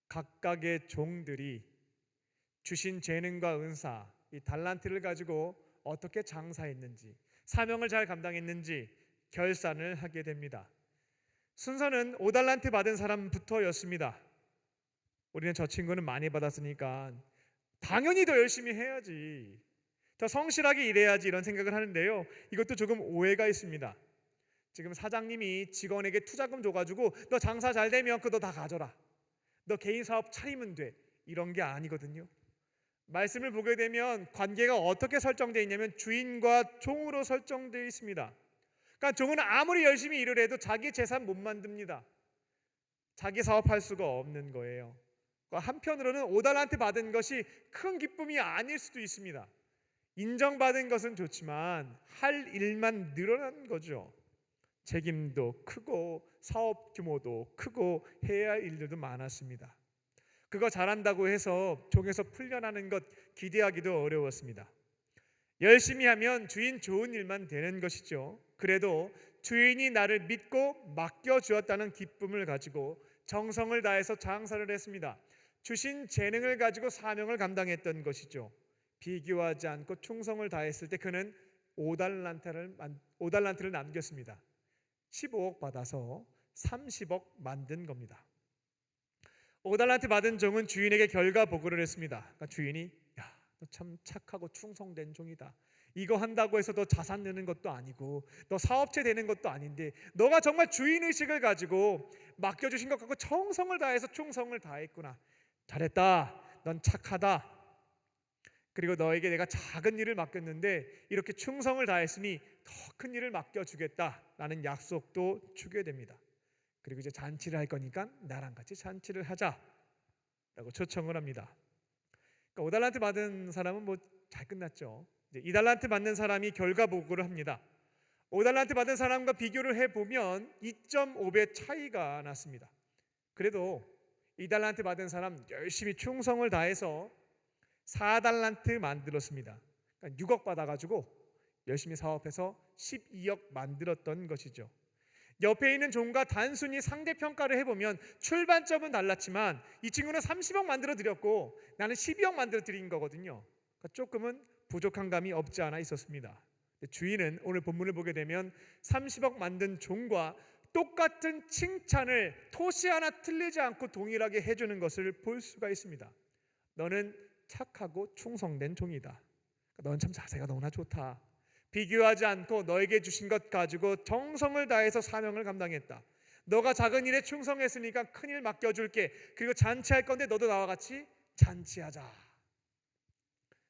각각의 종들이 주신 재능과 은사, 이 달란트를 가지고 어떻게 장사했는지, 사명을 잘 감당했는지 결산을 하게 됩니다. 순서는 5달란트 받은 사람부터였습니다. 우리는 저 친구는 많이 받았으니까 당연히 더 열심히 해야지, 더 성실하게 일해야지, 이런 생각을 하는데요, 이것도 조금 오해가 있습니다. 지금 사장님이 직원에게 투자금 줘가지고 너 장사 잘 되면 그거 다 가져라, 너 개인 사업 차리면 돼, 이런 게 아니거든요. 말씀을 보게 되면 관계가 어떻게 설정되어 있냐면 주인과 종으로 설정되어 있습니다. 그러니까 종은 아무리 열심히 일을 해도 자기 재산 못 만듭니다. 자기 사업할 수가 없는 거예요. 한편으로는 5달란트 받은 것이 큰 기쁨이 아닐 수도 있습니다. 인정받은 것은 좋지만 할 일만 늘어난 거죠. 책임도 크고 사업 규모도 크고 해야 할 일들도 많았습니다. 그거 잘한다고 해서 종에서 풀려나는 것 기대하기도 어려웠습니다. 열심히 하면 주인 좋은 일만 되는 것이죠. 그래도 주인이 나를 믿고 맡겨주었다는 기쁨을 가지고 정성을 다해서 장사를 했습니다. 주신 재능을 가지고 사명을 감당했던 것이죠. 비교하지 않고 충성을 다했을 때 그는 5달란트를 남겼습니다. 15억 받아서 30억 만든 겁니다. 5달란트 받은 종은 주인에게 결과 보고를 했습니다. 그러니까 주인이 야, 너 참 착하고 충성된 종이다. 이거 한다고 해서 너 자산 느는 것도 아니고 너 사업체 되는 것도 아닌데 너가 정말 주인의식을 가지고 맡겨주신 것 같고 정성을 다해서 충성을 다했구나. 잘했다. 넌 착하다. 그리고 너에게 내가 작은 일을 맡겼는데 이렇게 충성을 다했으니 더 큰 일을 맡겨주겠다라는 약속도 주게 됩니다. 그리고 이제 잔치를 할 거니까 나랑 같이 잔치를 하자라고 초청을 합니다. 그러니까 5달란트 받은 사람은 뭐 잘 끝났죠. 이제 2달란트 받는 사람이 결과 보고를 합니다. 5달란트 받은 사람과 비교를 해보면 2.5배 차이가 났습니다. 그래도 2달란트 받은 사람 열심히 충성을 다해서 4달란트 만들었습니다. 그러니까 6억 받아가지고 열심히 사업해서 12억 만들었던 것이죠. 옆에 있는 종과 단순히 상대평가를 해보면 출발점은 달랐지만 이 친구는 30억 만들어 드렸고 나는 12억 만들어 드린 거거든요. 그러니까 조금은 부족한 감이 없지 않아 있었습니다. 주인은 오늘 본문을 보게 되면 30억 만든 종과 똑같은 칭찬을 토시 하나 틀리지 않고 동일하게 해주는 것을 볼 수가 있습니다. 너는 착하고 충성된 종이다. 너는 참 자세가 너무나 좋다. 비교하지 않고 너에게 주신 것 가지고 정성을 다해서 사명을 감당했다. 너가 작은 일에 충성했으니까 큰 일 맡겨줄게. 그리고 잔치할 건데 너도 나와 같이 잔치하자.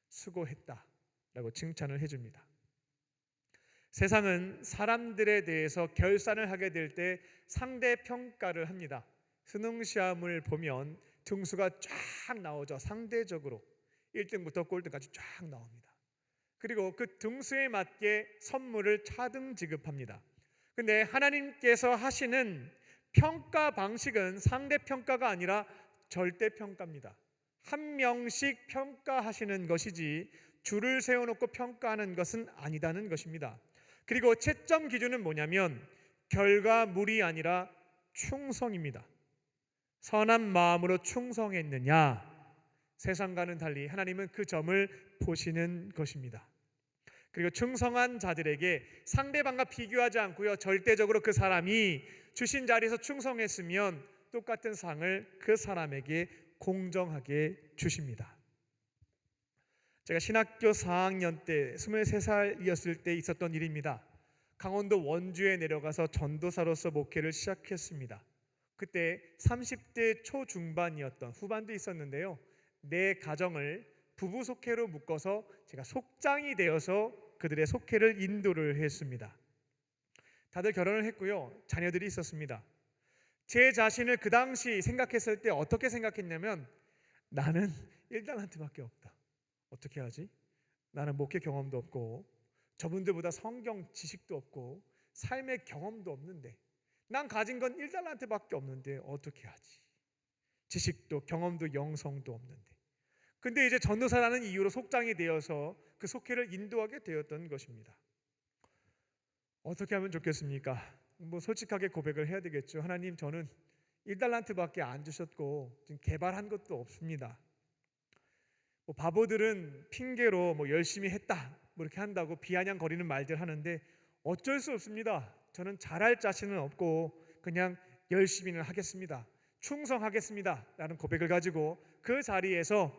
수고했다 라고 칭찬을 해줍니다. 세상은 사람들에 대해서 결산을 하게 될 때 상대평가를 합니다. 수능시험을 보면 등수가 쫙 나오죠. 상대적으로 1등부터 꼴등까지 쫙 나옵니다. 그리고 그 등수에 맞게 선물을 차등 지급합니다. 근데 하나님께서 하시는 평가 방식은 상대평가가 아니라 절대평가입니다. 한 명씩 평가하시는 것이지 줄을 세워놓고 평가하는 것은 아니다는 것입니다. 그리고 채점 기준은 뭐냐면 결과물이 아니라 충성입니다. 선한 마음으로 충성했느냐, 세상과는 달리 하나님은 그 점을 보시는 것입니다. 그리고 충성한 자들에게 상대방과 비교하지 않고요, 절대적으로 그 사람이 주신 자리에서 충성했으면 똑같은 상을 그 사람에게 공정하게 주십니다. 제가 신학교 4학년 때 23살이었을 때 있었던 일입니다. 강원도 원주에 내려가서 전도사로서 목회를 시작했습니다. 그때 30대 초중반이었던 후반도 있었는데요, 내 가정을 부부 속회로 묶어서 제가 속장이 되어서 그들의 속회를 인도를 했습니다. 다들 결혼을 했고요, 자녀들이 있었습니다. 제 자신을 그 당시 생각했을 때 어떻게 생각했냐면 나는 1달란트밖에 없다. 어떻게 하지? 나는 목회 경험도 없고 저분들보다 성경 지식도 없고 삶의 경험도 없는데 난 가진 건 1달란트밖에 없는데 어떻게 하지? 지식도 경험도 영성도 없는데. 근데 이제 전도사라는 이유로 속장이 되어서 그 속회를 인도하게 되었던 것입니다. 어떻게 하면 좋겠습니까? 뭐 솔직하게 고백을 해야 되겠죠. 하나님, 저는 1달란트밖에 안 주셨고 지금 개발한 것도 없습니다. 뭐 바보들은 핑계로 뭐 열심히 했다 뭐 이렇게 한다고 비아냥거리는 말들 하는데 어쩔 수 없습니다. 저는 잘할 자신은 없고 그냥 열심히는 하겠습니다. 충성하겠습니다 라는 고백을 가지고 그 자리에서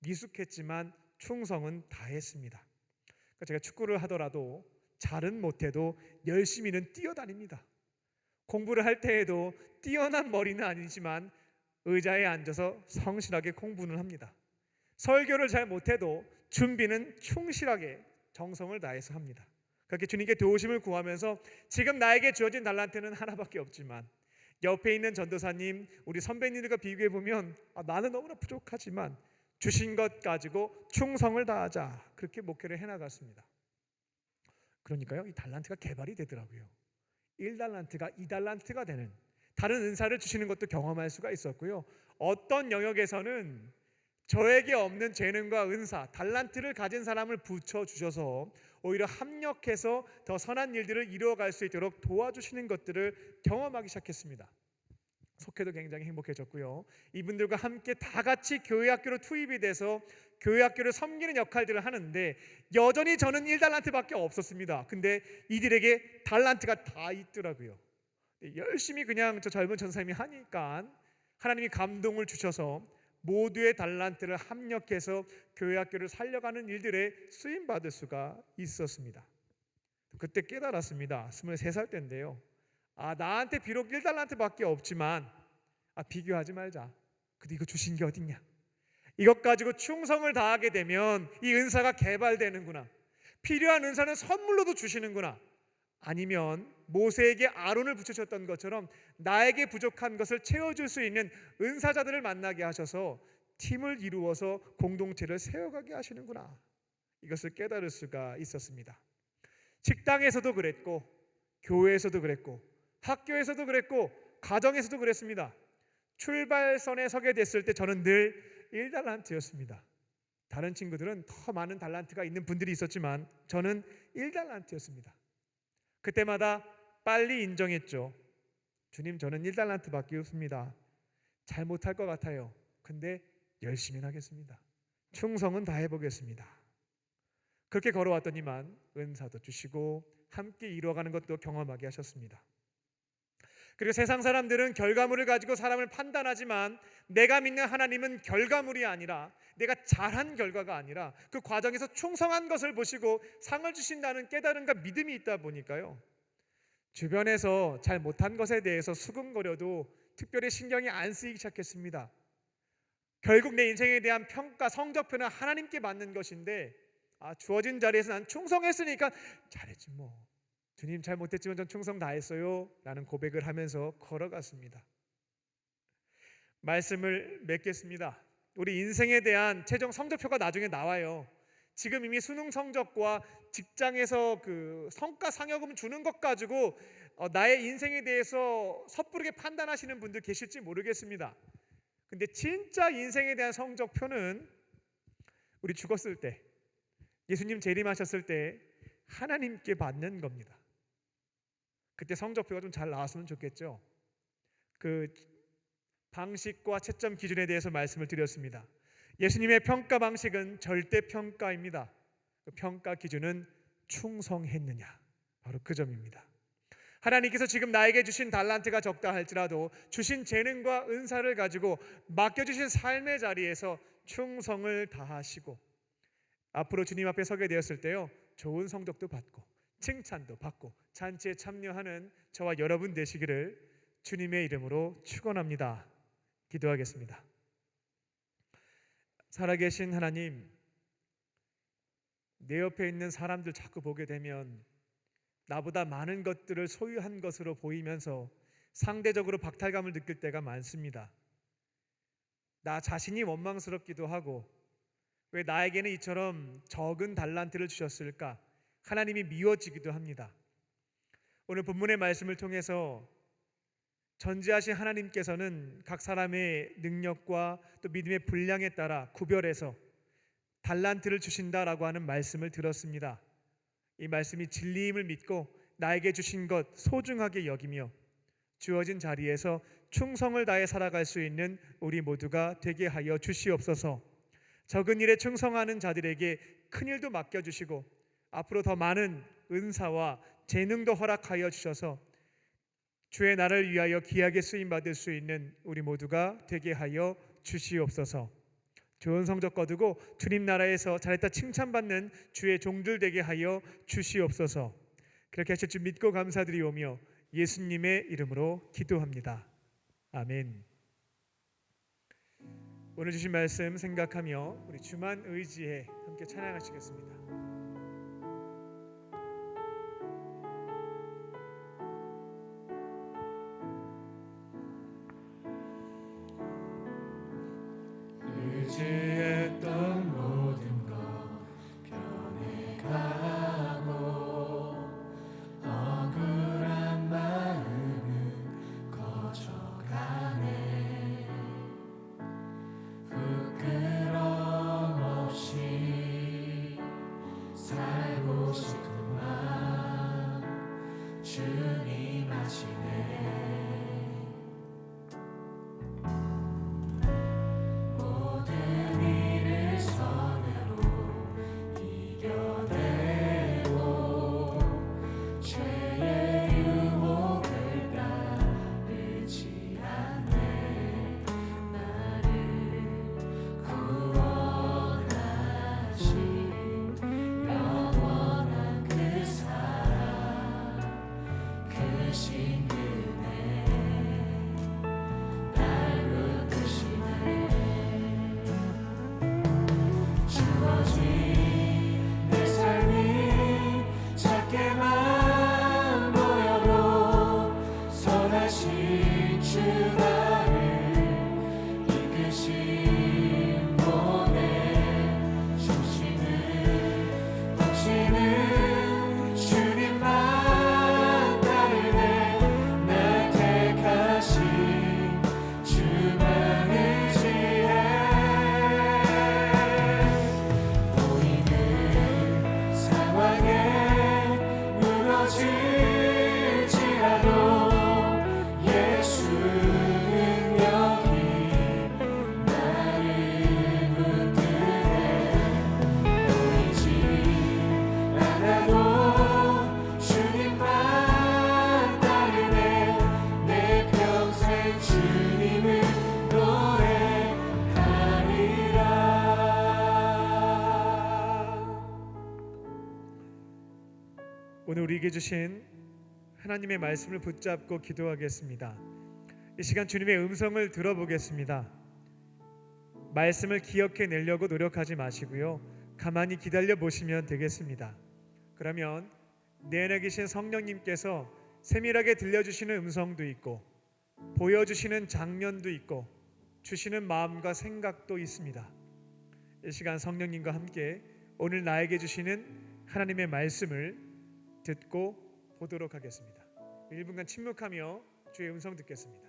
미숙했지만 충성은 다했습니다. 그러니까 제가 축구를 하더라도 잘은 못해도 열심히는 뛰어다닙니다. 공부를 할 때에도 뛰어난 머리는 아니지만 의자에 앉아서 성실하게 공부는 합니다. 설교를 잘 못해도 준비는 충실하게 정성을 다해서 합니다. 그렇게 주님께 도우심을 구하면서 지금 나에게 주어진 달란트는 하나밖에 없지만 옆에 있는 전도사님, 우리 선배님들과 비교해보면 나는 너무나 부족하지만 주신 것 가지고 충성을 다하자, 그렇게 목회를 해나갔습니다. 그러니까요, 이 달란트가 개발이 되더라고요. 1달란트가 2달란트가 되는 다른 은사를 주시는 것도 경험할 수가 있었고요, 어떤 영역에서는 저에게 없는 재능과 은사, 달란트를 가진 사람을 붙여주셔서 오히려 합력해서 더 선한 일들을 이루어갈 수 있도록 도와주시는 것들을 경험하기 시작했습니다. 속해도 굉장히 행복해졌고요. 이분들과 함께 다 같이 교회 학교로 투입이 돼서 교회 학교를 섬기는 역할들을 하는데 여전히 저는 1달란트밖에 없었습니다. 근데 이들에게 달란트가 다 있더라고요. 열심히 그냥 저 젊은 전사님이 하니까 하나님이 감동을 주셔서 모두의 달란트를 합력해서 교회 학교를 살려가는 일들에 쓰임 받을 수가 있었습니다. 그때 깨달았습니다. 23살 때인데요. 나한테 비록 1달란트밖에 없지만 비교하지 말자. 근데 이거 주신 게 어딨냐? 이것 가지고 충성을 다하게 되면 이 은사가 개발되는구나. 필요한 은사는 선물로도 주시는구나. 아니면 모세에게 아론을 붙여줬던 것처럼 나에게 부족한 것을 채워줄 수 있는 은사자들을 만나게 하셔서 팀을 이루어서 공동체를 세워가게 하시는구나. 이것을 깨달을 수가 있었습니다. 식당에서도 그랬고, 교회에서도 그랬고, 학교에서도 그랬고, 가정에서도 그랬습니다. 출발선에 서게 됐을 때 저는 늘 1달란트였습니다. 다른 친구들은 더 많은 달란트가 있는 분들이 있었지만 저는 1달란트였습니다. 그때마다 빨리 인정했죠. 주님, 저는 1달란트밖에 없습니다. 잘 못할 것 같아요. 근데 열심히 하겠습니다. 충성은 다해보겠습니다. 그렇게 걸어왔더니만 은사도 주시고 함께 이루어가는 것도 경험하게 하셨습니다. 그리고 세상 사람들은 결과물을 가지고 사람을 판단하지만 내가 믿는 하나님은 결과물이 아니라 내가 잘한 결과가 아니라 그 과정에서 충성한 것을 보시고 상을 주신다는 깨달음과 믿음이 있다 보니까요, 주변에서 잘 못한 것에 대해서 수근거려도 특별히 신경이 안 쓰이기 시작했습니다. 결국 내 인생에 대한 평가, 성적표는 하나님께 받는 것인데 주어진 자리에서 난 충성했으니까 잘했지 뭐, 주님 잘 못했지만 전 충성 다했어요 라는 고백을 하면서 걸어갔습니다. 말씀을 맺겠습니다. 우리 인생에 대한 최종 성적표가 나중에 나와요. 지금 이미 수능 성적과 직장에서 그 성과 상여금 주는 것 가지고 나의 인생에 대해서 섣부르게 판단하시는 분들 계실지 모르겠습니다. 근데 진짜 인생에 대한 성적표는 우리 죽었을 때, 예수님 재림하셨을 때 하나님께 받는 겁니다. 그때 성적표가 좀 잘 나왔으면 좋겠죠. 그 방식과 채점 기준에 대해서 말씀을 드렸습니다. 예수님의 평가 방식은 절대 평가입니다. 그 평가 기준은 충성했느냐, 바로 그 점입니다. 하나님께서 지금 나에게 주신 달란트가 적다 할지라도 주신 재능과 은사를 가지고 맡겨주신 삶의 자리에서 충성을 다하시고 앞으로 주님 앞에 서게 되었을 때요, 좋은 성적도 받고 칭찬도 받고 잔치에 참여하는 저와 여러분 되시기를 주님의 이름으로 축원합니다. 기도하겠습니다. 살아계신 하나님, 내 옆에 있는 사람들 자꾸 보게 되면 나보다 많은 것들을 소유한 것으로 보이면서 상대적으로 박탈감을 느낄 때가 많습니다. 나 자신이 원망스럽기도 하고, 왜 나에게는 이처럼 적은 달란트를 주셨을까? 하나님이 미워지기도 합니다. 오늘 본문의 말씀을 통해서 전지하신 하나님께서는 각 사람의 능력과 또 믿음의 분량에 따라 구별해서 달란트를 주신다라고 하는 말씀을 들었습니다. 이 말씀이 진리임을 믿고 나에게 주신 것 소중하게 여기며 주어진 자리에서 충성을 다해 살아갈 수 있는 우리 모두가 되게 하여 주시옵소서. 적은 일에 충성하는 자들에게 큰 일도 맡겨주시고 앞으로 더 많은 은사와 재능도 허락하여 주셔서 주의 나라를 위하여 귀하게 쓰임받을 수 있는 우리 모두가 되게 하여 주시옵소서. 좋은 성적 거두고 주님 나라에서 잘했다 칭찬받는 주의 종들 되게 하여 주시옵소서. 그렇게 하실 줄 믿고 감사드리오며 예수님의 이름으로 기도합니다. 아멘. 오늘 주신 말씀 생각하며 우리 주만 의지해 함께 찬양하시겠습니다. 의지했던 모든 것 변해가고 억울한 마음은 거쳐가네. 부끄럼 없이 살고 싶은 마음 주님 아시네. 크신 은혜 날 붙드시네 주어진 내 삶이 작게만 보여도 선하신 주 나를 이끄신 몸에 중심을 주님만 따르네 날 택하신 주만 의지해 보이는 상황에 무너질지라도 예수 능력이 나를 붙드네 보이지 않아도 주님만 따르네 내 평생 주님을 노래하리라. 오늘 우리에게 주신 하나님의 말씀을 붙잡고 기도하겠습니다. 이 시간 주님의 음성을 들어보겠습니다. 말씀을 기억해 내려고 노력하지 마시고요, 가만히 기다려 보시면 되겠습니다. 그러면 내 안에 계신 성령님께서 세밀하게 들려주시는 음성도 있고 보여주시는 장면도 있고 주시는 마음과 생각도 있습니다. 이 시간 성령님과 함께 오늘 나에게 주시는 하나님의 말씀을 듣고 보도록 하겠습니다. 1분간 침묵하며 주의 음성 듣겠습니다.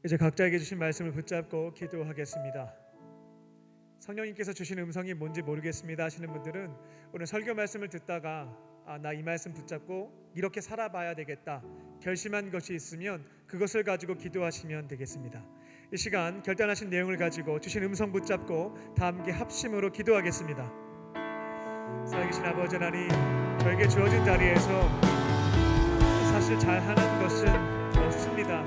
이제 각자에게 주신 말씀을 붙잡고 기도하겠습니다. 성령님께서 주신 음성이 뭔지 모르겠습니다 하시는 분들은 오늘 설교 말씀을 듣다가 나 이 말씀 붙잡고 이렇게 살아봐야 되겠다 결심한 것이 있으면 그것을 가지고 기도하시면 되겠습니다. 이 시간 결단하신 내용을 가지고 주신 음성 붙잡고 다 함께 합심으로 기도하겠습니다. 살아계신 아버지 하나님, 저에게 주어진 자리에서 사실 잘하는 것은 없습니다.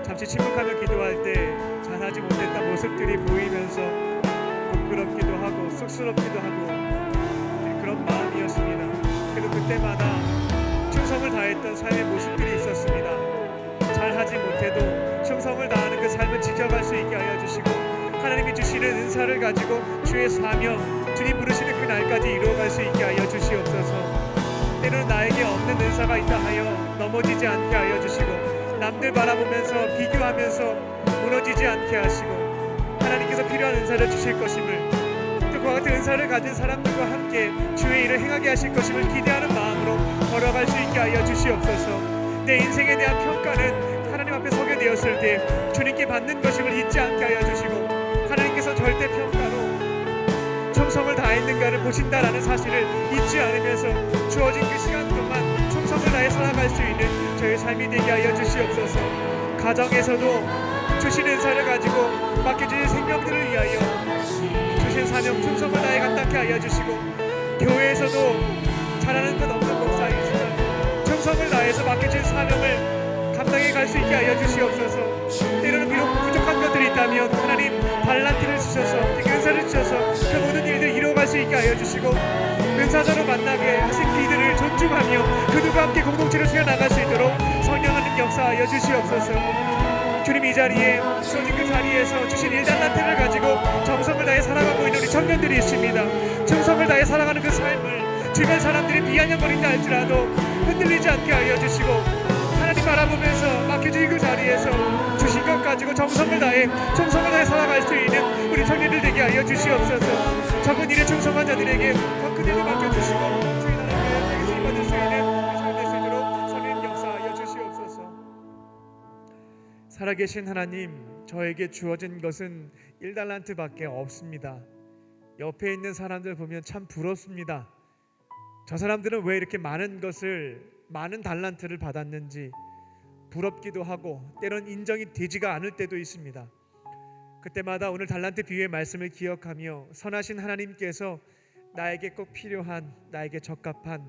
잠시 침묵하며 기도할 때 잘하지 못했던 모습들이 보이면서 부끄럽기도 하고 쑥스럽기도 하고 그런 마음이었습니다. 그래도 그때마다 충성을 다했던 삶의 모습들이 있었습니다. 잘하지 못해도 충성을 다하는 그 삶을 지켜갈 수 있게 하여 주시고 하나님이 주시는 은사를 가지고 주의 사명, 주님 부르시는 그 날까지 이루어갈 수 있게 하여 주시옵소서. 때로는 나에게 없는 은사가 있다 하여 넘어지지 않게 하여 주시고 남들 바라보면서 비교하면서 무너지지 않게 하시고 하나님께서 필요한 은사를 주실 것임을 또 그와 같은 은사를 가진 사람들과 함께 주의 일을 행하게 하실 것임을 기대하는 마음으로 걸어갈 수 있게 하여 주시옵소서. 내 인생에 대한 평가는 하나님 앞에 서게 되었을 때 주님께 받는 것임을 잊지 않게 하여 주시고 하나님께서 절대 평가로 충성을 다했는가를 보신다라는 사실을 잊지 않으면서 주어진 그 시간 동안 충성을 다해 살아갈 수 있는 저의 삶이 되게 하여 주시옵소서. 가정에서도 주신 은사를 가지고 맡겨주신 생명들을 위하여 주신 사명 충성을 다해 감당케 하여 주시고 교회에서도 잘하는 것 없는 목사이지만 충성을 다해서 맡겨진 사명을 감당해 갈 수 있게 하여 주시옵소서. 때로는 비록 부족한 것들이 있다면 하나님 발란티를 주셔서 은사를 주셔서 그 모든 일들 이루어갈 수 있게 하여 주시고 은사자로 만나게 하신 이들을 존중하며 그들과 함께 공동체를 세워나갈 수 있도록 성령 하나님 역사하여 주시옵소서. 주님, 이 자리에 주어진 그 자리에서 주신 일달란트를 가지고 정성을 다해 살아가고 있는 우리 청년들이 있습니다. 정성을 다해 살아가는 그 삶을 주변 사람들이 비아냥거린다 할지라도 흔들리지 않게 하여 주시고 하나님 바라보면서 맡겨진 그 자리에서 주신 것 가지고 정성을 다해 살아갈 수 있는 우리 자들에게 더 큰 일을 맡겨주시고 주인 하나님의 쓰임받을 수 있는 삶 될 수 있도록 성령 역사하여 주시옵소서. 살아계신 하나님, 저에게 주어진 것은 1달란트밖에 없습니다. 옆에 있는 사람들 보면 참 부럽습니다. 저 사람들은 왜 이렇게 많은 달란트를 받았는지 부럽기도 하고 때론 인정이 되지가 않을 때도 있습니다. 그때마다 오늘 달란트 비유의 말씀을 기억하며 선하신 하나님께서 나에게 꼭 필요한, 나에게 적합한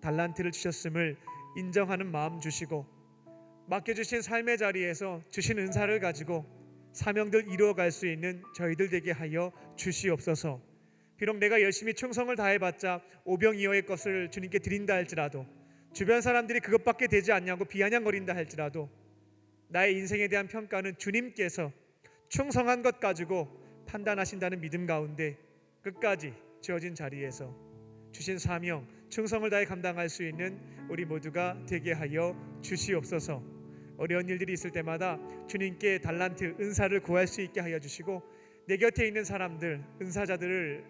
달란트를 주셨음을 인정하는 마음 주시고 맡겨주신 삶의 자리에서 주신 은사를 가지고 사명들 이루어갈 수 있는 저희들 되게 하여 주시옵소서. 비록 내가 열심히 충성을 다해봤자 오병이어의 것을 주님께 드린다 할지라도, 주변 사람들이 그것밖에 되지 않냐고 비아냥거린다 할지라도, 나의 인생에 대한 평가는 주님께서 충성한 것 가지고 판단하신다는 믿음 가운데 끝까지 주어진 자리에서 주신 사명, 충성을 다해 감당할 수 있는 우리 모두가 되게 하여 주시옵소서. 어려운 일들이 있을 때마다 주님께 달란트, 은사를 구할 수 있게 하여 주시고 내 곁에 있는 사람들, 은사자들을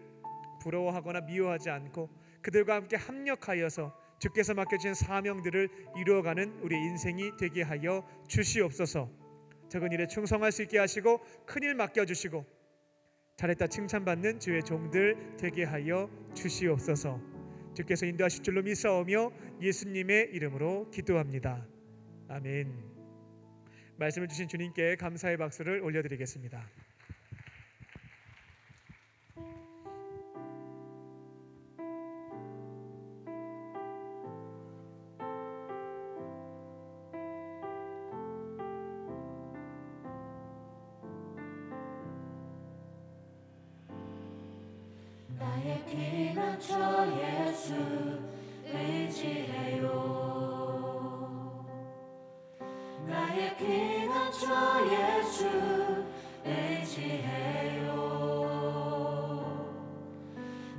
부러워하거나 미워하지 않고 그들과 함께 합력하여서 주께서 맡겨주신 사명들을 이루어가는 우리 인생이 되게 하여 주시옵소서. 적은 일에 충성할 수 있게 하시고 큰일 맡겨주시고 잘했다 칭찬받는 주의 종들 되게 하여 주시옵소서. 주께서 인도하실 줄로 믿사오며 예수님의 이름으로 기도합니다. 아멘. 말씀을 주신 주님께 감사의 박수를 올려드리겠습니다. 나의 피난처 예수 의지해요. 나의 피난처 예수 의지해요.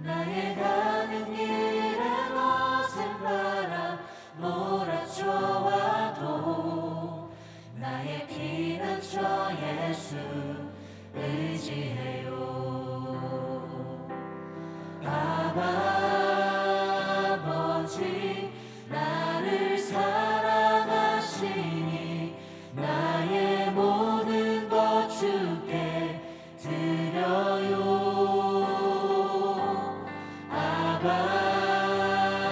나의 가는 길에 거센 바람 몰아쳐와도 나의 피난처 예수 의지해요. 아버지 나를 사랑하시니 나의 모든 것 주께 드려요.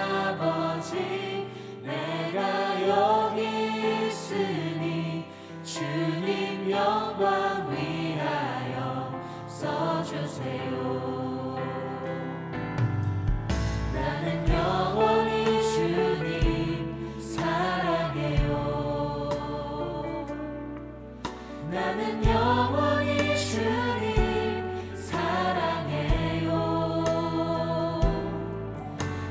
아버지 내가 여기 있으니 주님 영광 위하여 써주세요. 나는 영원히 주님 사랑해요. 나는 영원히 주님 사랑해요.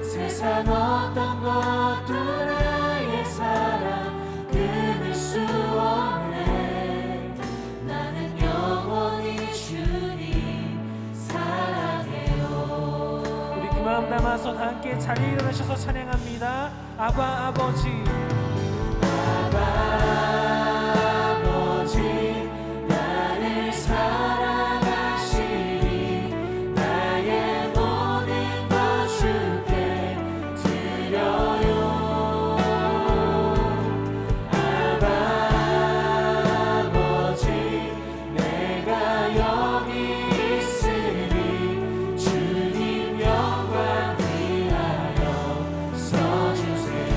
세상 어떤 것도 나의 사랑 끊을 수 없네. 나는 영원히 주님 사랑해요. 우리 그 마음 담아서 다 함께 자리에 일어나셔서 찬양합니다. 아버지 아버지 나를 사랑하시니 나의 모든 것 주께 드려요. 아버지 내가 여기 있으니 주님 영광 위하여 써주세요.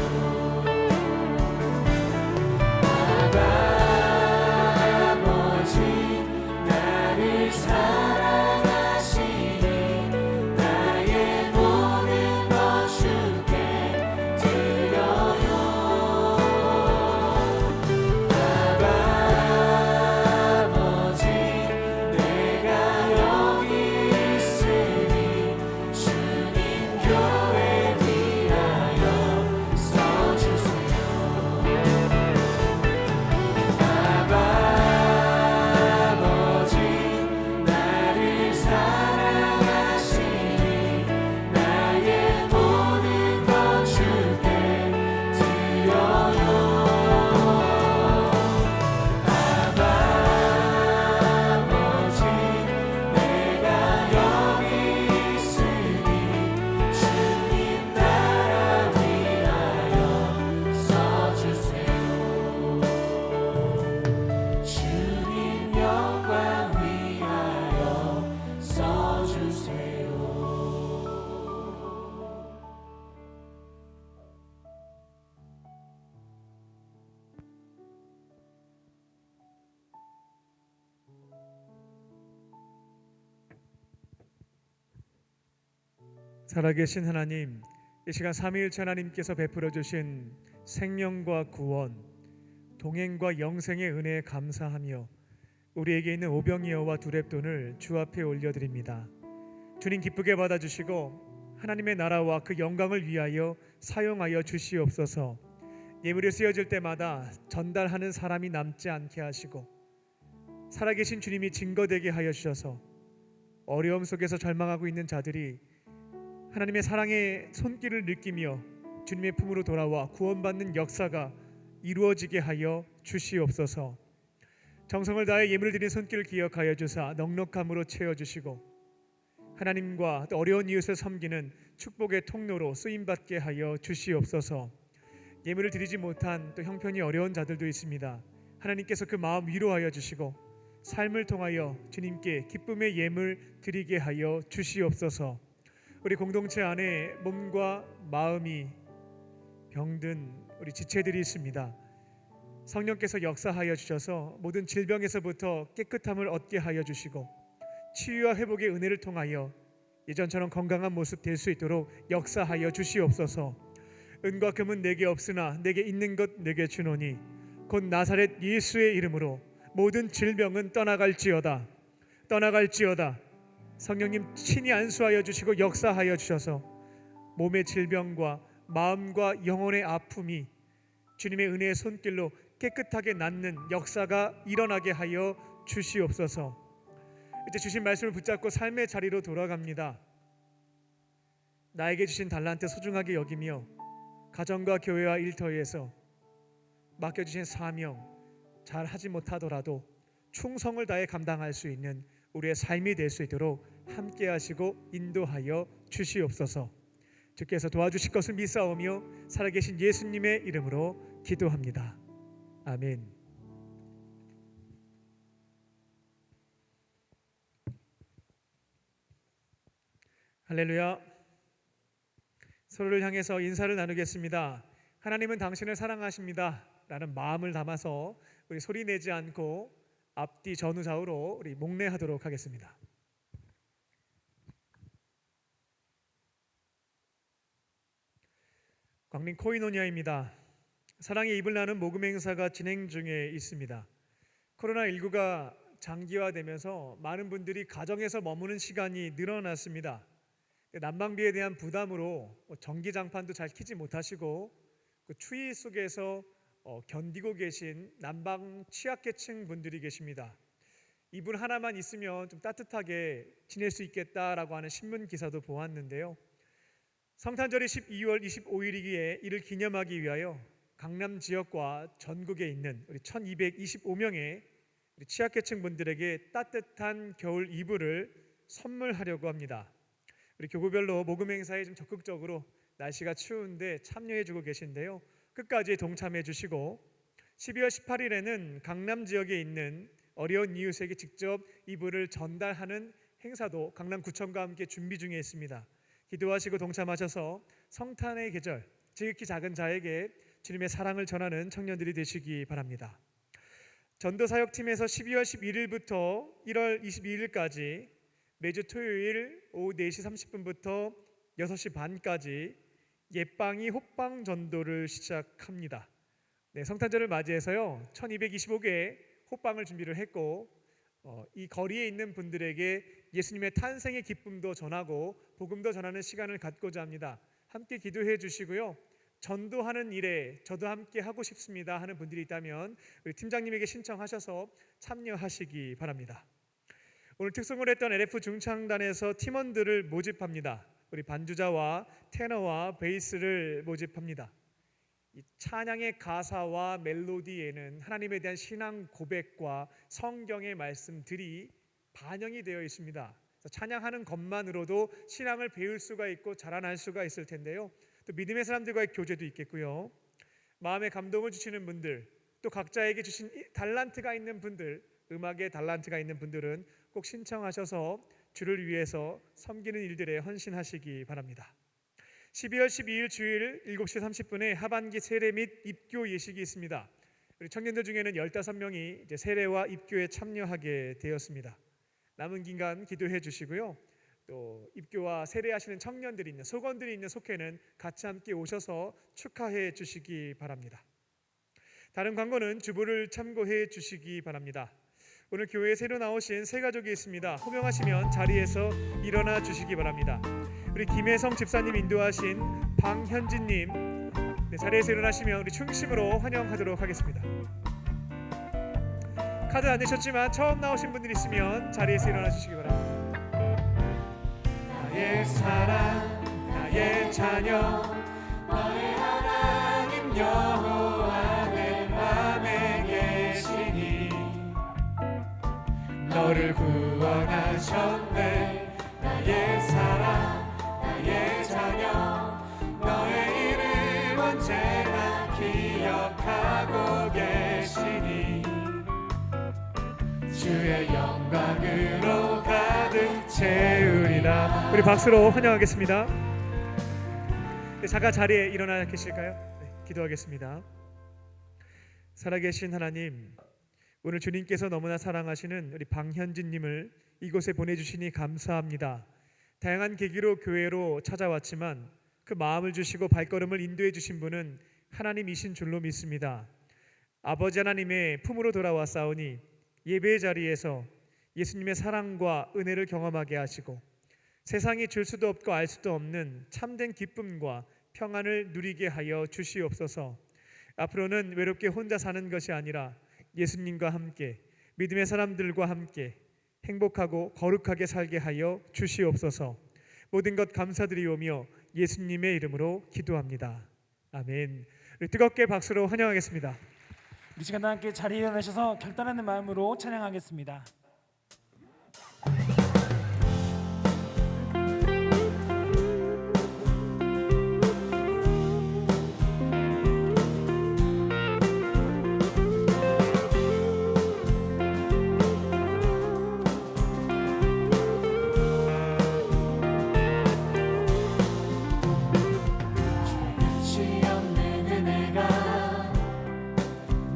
살아계신 하나님, 이 시간 삼위일체 하나님께서 베풀어 주신 생명과 구원, 동행과 영생의 은혜에 감사하며 우리에게 있는 오병이어와 두렙돈을 주 앞에 올려드립니다. 주님 기쁘게 받아주시고 하나님의 나라와 그 영광을 위하여 사용하여 주시옵소서. 예물이 쓰여질 때마다 전달하는 사람이 남지 않게 하시고 살아계신 주님이 증거되게 하여 주셔서 어려움 속에서 절망하고 있는 자들이 하나님의 사랑의 손길을 느끼며 주님의 품으로 돌아와 구원받는 역사가 이루어지게 하여 주시옵소서. 정성을 다해 예물을 드린 손길을 기억하여 주사 넉넉함으로 채워주시고 하나님과 또 어려운 이웃을 섬기는 축복의 통로로 쓰임받게 하여 주시옵소서. 예물을 드리지 못한 또 형편이 어려운 자들도 있습니다. 하나님께서 그 마음 위로하여 주시고 삶을 통하여 주님께 기쁨의 예물 드리게 하여 주시옵소서. 우리 공동체 안에 몸과 마음이 병든 우리 지체들이 있습니다. 성령께서 역사하여 주셔서 모든 질병에서부터 깨끗함을 얻게 하여 주시고 치유와 회복의 은혜를 통하여 예전처럼 건강한 모습 될 수 있도록 역사하여 주시옵소서. 은과 금은 내게 없으나 내게 있는 것 내게 주노니 곧 나사렛 예수의 이름으로 모든 질병은 떠나갈지어다. 떠나갈지어다. 성령님 친히 안수하여 주시고 역사하여 주셔서 몸의 질병과 마음과 영혼의 아픔이 주님의 은혜의 손길로 깨끗하게 낫는 역사가 일어나게 하여 주시옵소서. 이제 주신 말씀을 붙잡고 삶의 자리로 돌아갑니다. 나에게 주신 달란트 소중하게 여기며 가정과 교회와 일터에서 맡겨주신 사명 잘 하지 못하더라도 충성을 다해 감당할 수 있는 우리의 삶이 될 수 있도록 함께 하시고 인도하여 주시옵소서. 주께서 도와주실 것을 믿사오며 살아계신 예수님의 이름으로 기도합니다. 아멘. 할렐루야. 서로를 향해서 인사를 나누겠습니다. 하나님은 당신을 사랑하십니다 라는 마음을 담아서 우리 소리 내지 않고 앞뒤 전후좌우로 우리 목례하도록 하겠습니다. 광림 코이노니아입니다. 사랑의 입을 나는 모금 행사가 진행 중에 있습니다. 코로나19가 장기화되면서 많은 분들이 가정에서 머무는 시간이 늘어났습니다. 난방비에 대한 부담으로 전기장판도 잘 켜지 못하시고 그 추위 속에서 견디고 계신 난방 취약계층 분들이 계십니다. 이불 하나만 있으면 좀 따뜻하게 지낼 수 있겠다라고 하는 신문 기사도 보았는데요. 성탄절이 12월 25일이기에 이를 기념하기 위하여 강남 지역과 전국에 있는 우리 1225명의 우리 취약계층 분들에게 따뜻한 겨울 이불을 선물하려고 합니다. 우리 교구별로 모금 행사에 좀 적극적으로 날씨가 추운데 참여해주고 계신데요. 끝까지 동참해 주시고 12월 18일에는 강남 지역에 있는 어려운 이웃에게 직접 이불을 전달하는 행사도 강남구청과 함께 준비 중에 있습니다. 기도하시고 동참하셔서 성탄의 계절, 지극히 작은 자에게 주님의 사랑을 전하는 청년들이 되시기 바랍니다. 전도사역팀에서 12월 11일부터 1월 22일까지 매주 토요일 오후 4시 30분부터 6시 반까지 옛방이 호빵 전도를 시작합니다. 성탄절을 맞이해서요 1225개의 호빵을 준비를 했고 이 거리에 있는 분들에게 예수님의 탄생의 기쁨도 전하고 복음도 전하는 시간을 갖고자 합니다. 함께 기도해 주시고요. 전도하는 일에 저도 함께 하고 싶습니다 하는 분들이 있다면 우리 팀장님에게 신청하셔서 참여하시기 바랍니다. 오늘 특송을 했던 LF 중창단에서 팀원들을 모집합니다. 우리 반주자와 테너와 베이스를 모집합니다. 이 찬양의 가사와 멜로디에는 하나님에 대한 신앙 고백과 성경의 말씀들이 반영이 되어 있습니다. 찬양하는 것만으로도 신앙을 배울 수가 있고 자라날 수가 있을 텐데요. 또 믿음의 사람들과의 교제도 있겠고요. 마음에 감동을 주시는 분들, 또 각자에게 주신 달란트가 있는 분들, 음악의 달란트가 있는 분들은 꼭 신청하셔서 주를 위해서 섬기는 일들에 헌신하시기 바랍니다. 12월 12일 주일 7시 30분에 하반기 세례 및 입교 예식이 있습니다. 우리 청년들 중에는 15명이 이제 세례와 입교에 참여하게 되었습니다. 남은 기간 기도해 주시고요. 또 입교와 세례하시는 청년들이 있는 소건들이 있는 속회는 같이 함께 오셔서 축하해 주시기 바랍니다. 다른 광고는 주보를 참고해 주시기 바랍니다. 오늘 교회에 새로 나오신 새 가족이 있습니다. 호명하시면 자리에서 일어나 주시기 바랍니다. 우리 김혜성 집사님 인도하신 방현진님, 자리에서 일어나시면 우리 충심으로 환영하도록 하겠습니다. 카드 안 내셨지만 처음 나오신 분들 있으면 자리에서 일어나 주시기 바랍니다. 나의 사랑, 나의 자녀, 너의 하나님 여호와 내 맘에 계시니 너를 구원하셨네. 나의 사랑 나의 자녀 너의 이름 언제나 기억하고 계시니 주의 영광으로 가득 채우리라. 우리 박수로 환영하겠습니다. 잠깐 자리에 일어나 계실까요? 기도하겠습니다. 살아계신 하나님, 오늘 주님께서 너무나 사랑하시는 우리 방현진님을 이곳에 보내주시니 감사합니다. 다양한 계기로 교회로 찾아왔지만 그 마음을 주시고 발걸음을 인도해 주신 분은 하나님이신 줄로 믿습니다. 아버지 하나님의 품으로 돌아왔사오니 예배의 자리에서 예수님의 사랑과 은혜를 경험하게 하시고 세상이 줄 수도 없고 알 수도 없는 참된 기쁨과 평안을 누리게 하여 주시옵소서. 앞으로는 외롭게 혼자 사는 것이 아니라 예수님과 함께 믿음의 사람들과 함께 행복하고 거룩하게 살게 하여 주시옵소서. 모든 것 감사드리오며 예수님의 이름으로 기도합니다. 아멘. 우리 뜨겁게 박수로 환영하겠습니다. 이 시간 다 함께 자리에 일어나셔서 결단하는 마음으로 찬양하겠습니다. 끝이 없는 은혜가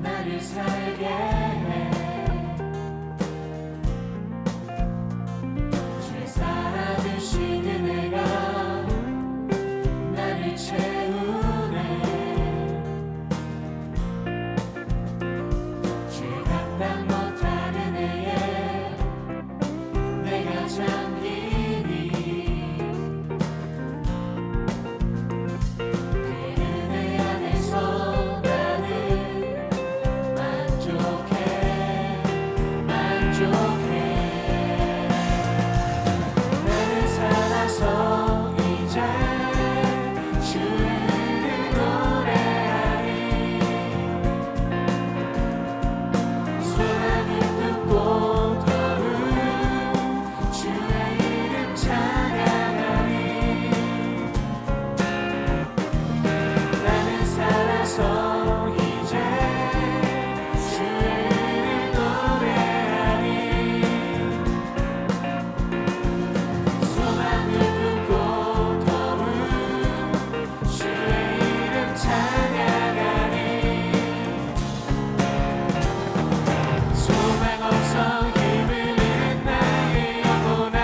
나를 살게 해 주의 살아주신 은혜가 나를 채우네 주의 감당 못한 은혜에 내가 잠기니 은혜 안에서 나는 만족해 나는 살아서 이제 주의 이름 노래하리 소망을 품고 더욱 주의 이름 찬양하리 나는 살아서 이제 주의 이름 노래하리 소망을 품고 더욱 주의 이름 찬양하리 소망 없어 힘을 나의 영혼아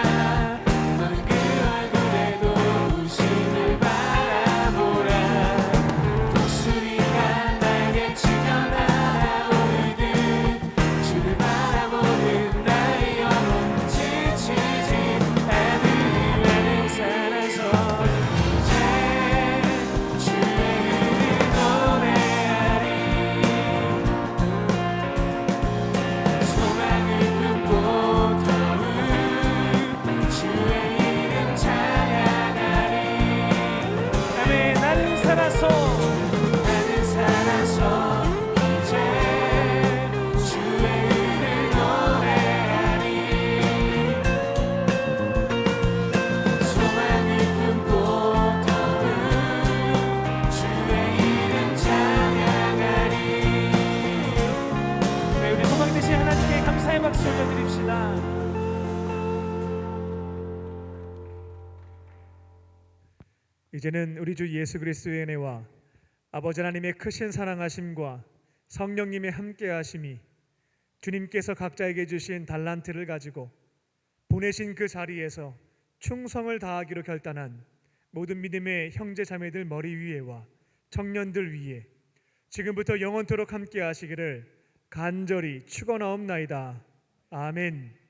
너는 그 얼굴에도 우심을 바라보라 독수리가 날개치며 날아오르듯 주를 바라보는 나의 영혼 지치지 않으리 나는 살아서 이제 주의 이름 노래하리 소망을 품고 더욱 주의 이름 찬양하리 아멘. 나는 살아서 이제 주의 이름 노래하리 소망을 품고 더욱 주의 이름 찬양하리 네, 우리 소망 되신 하나님께 감사의 박수 올려드립시다. 이제는 우리 주 예수 그리스도의 은혜와 아버지 하나님의 크신 사랑하심과 성령님의 함께하심이 주님께서 각자에게 주신 달란트를 가지고 보내신 그 자리에서 충성을 다하기로 결단한 모든 믿음의 형제 자매들 머리 위에와 청년들 위에 지금부터 영원토록 함께 하시기를 간절히 축원하옵나이다. 아멘.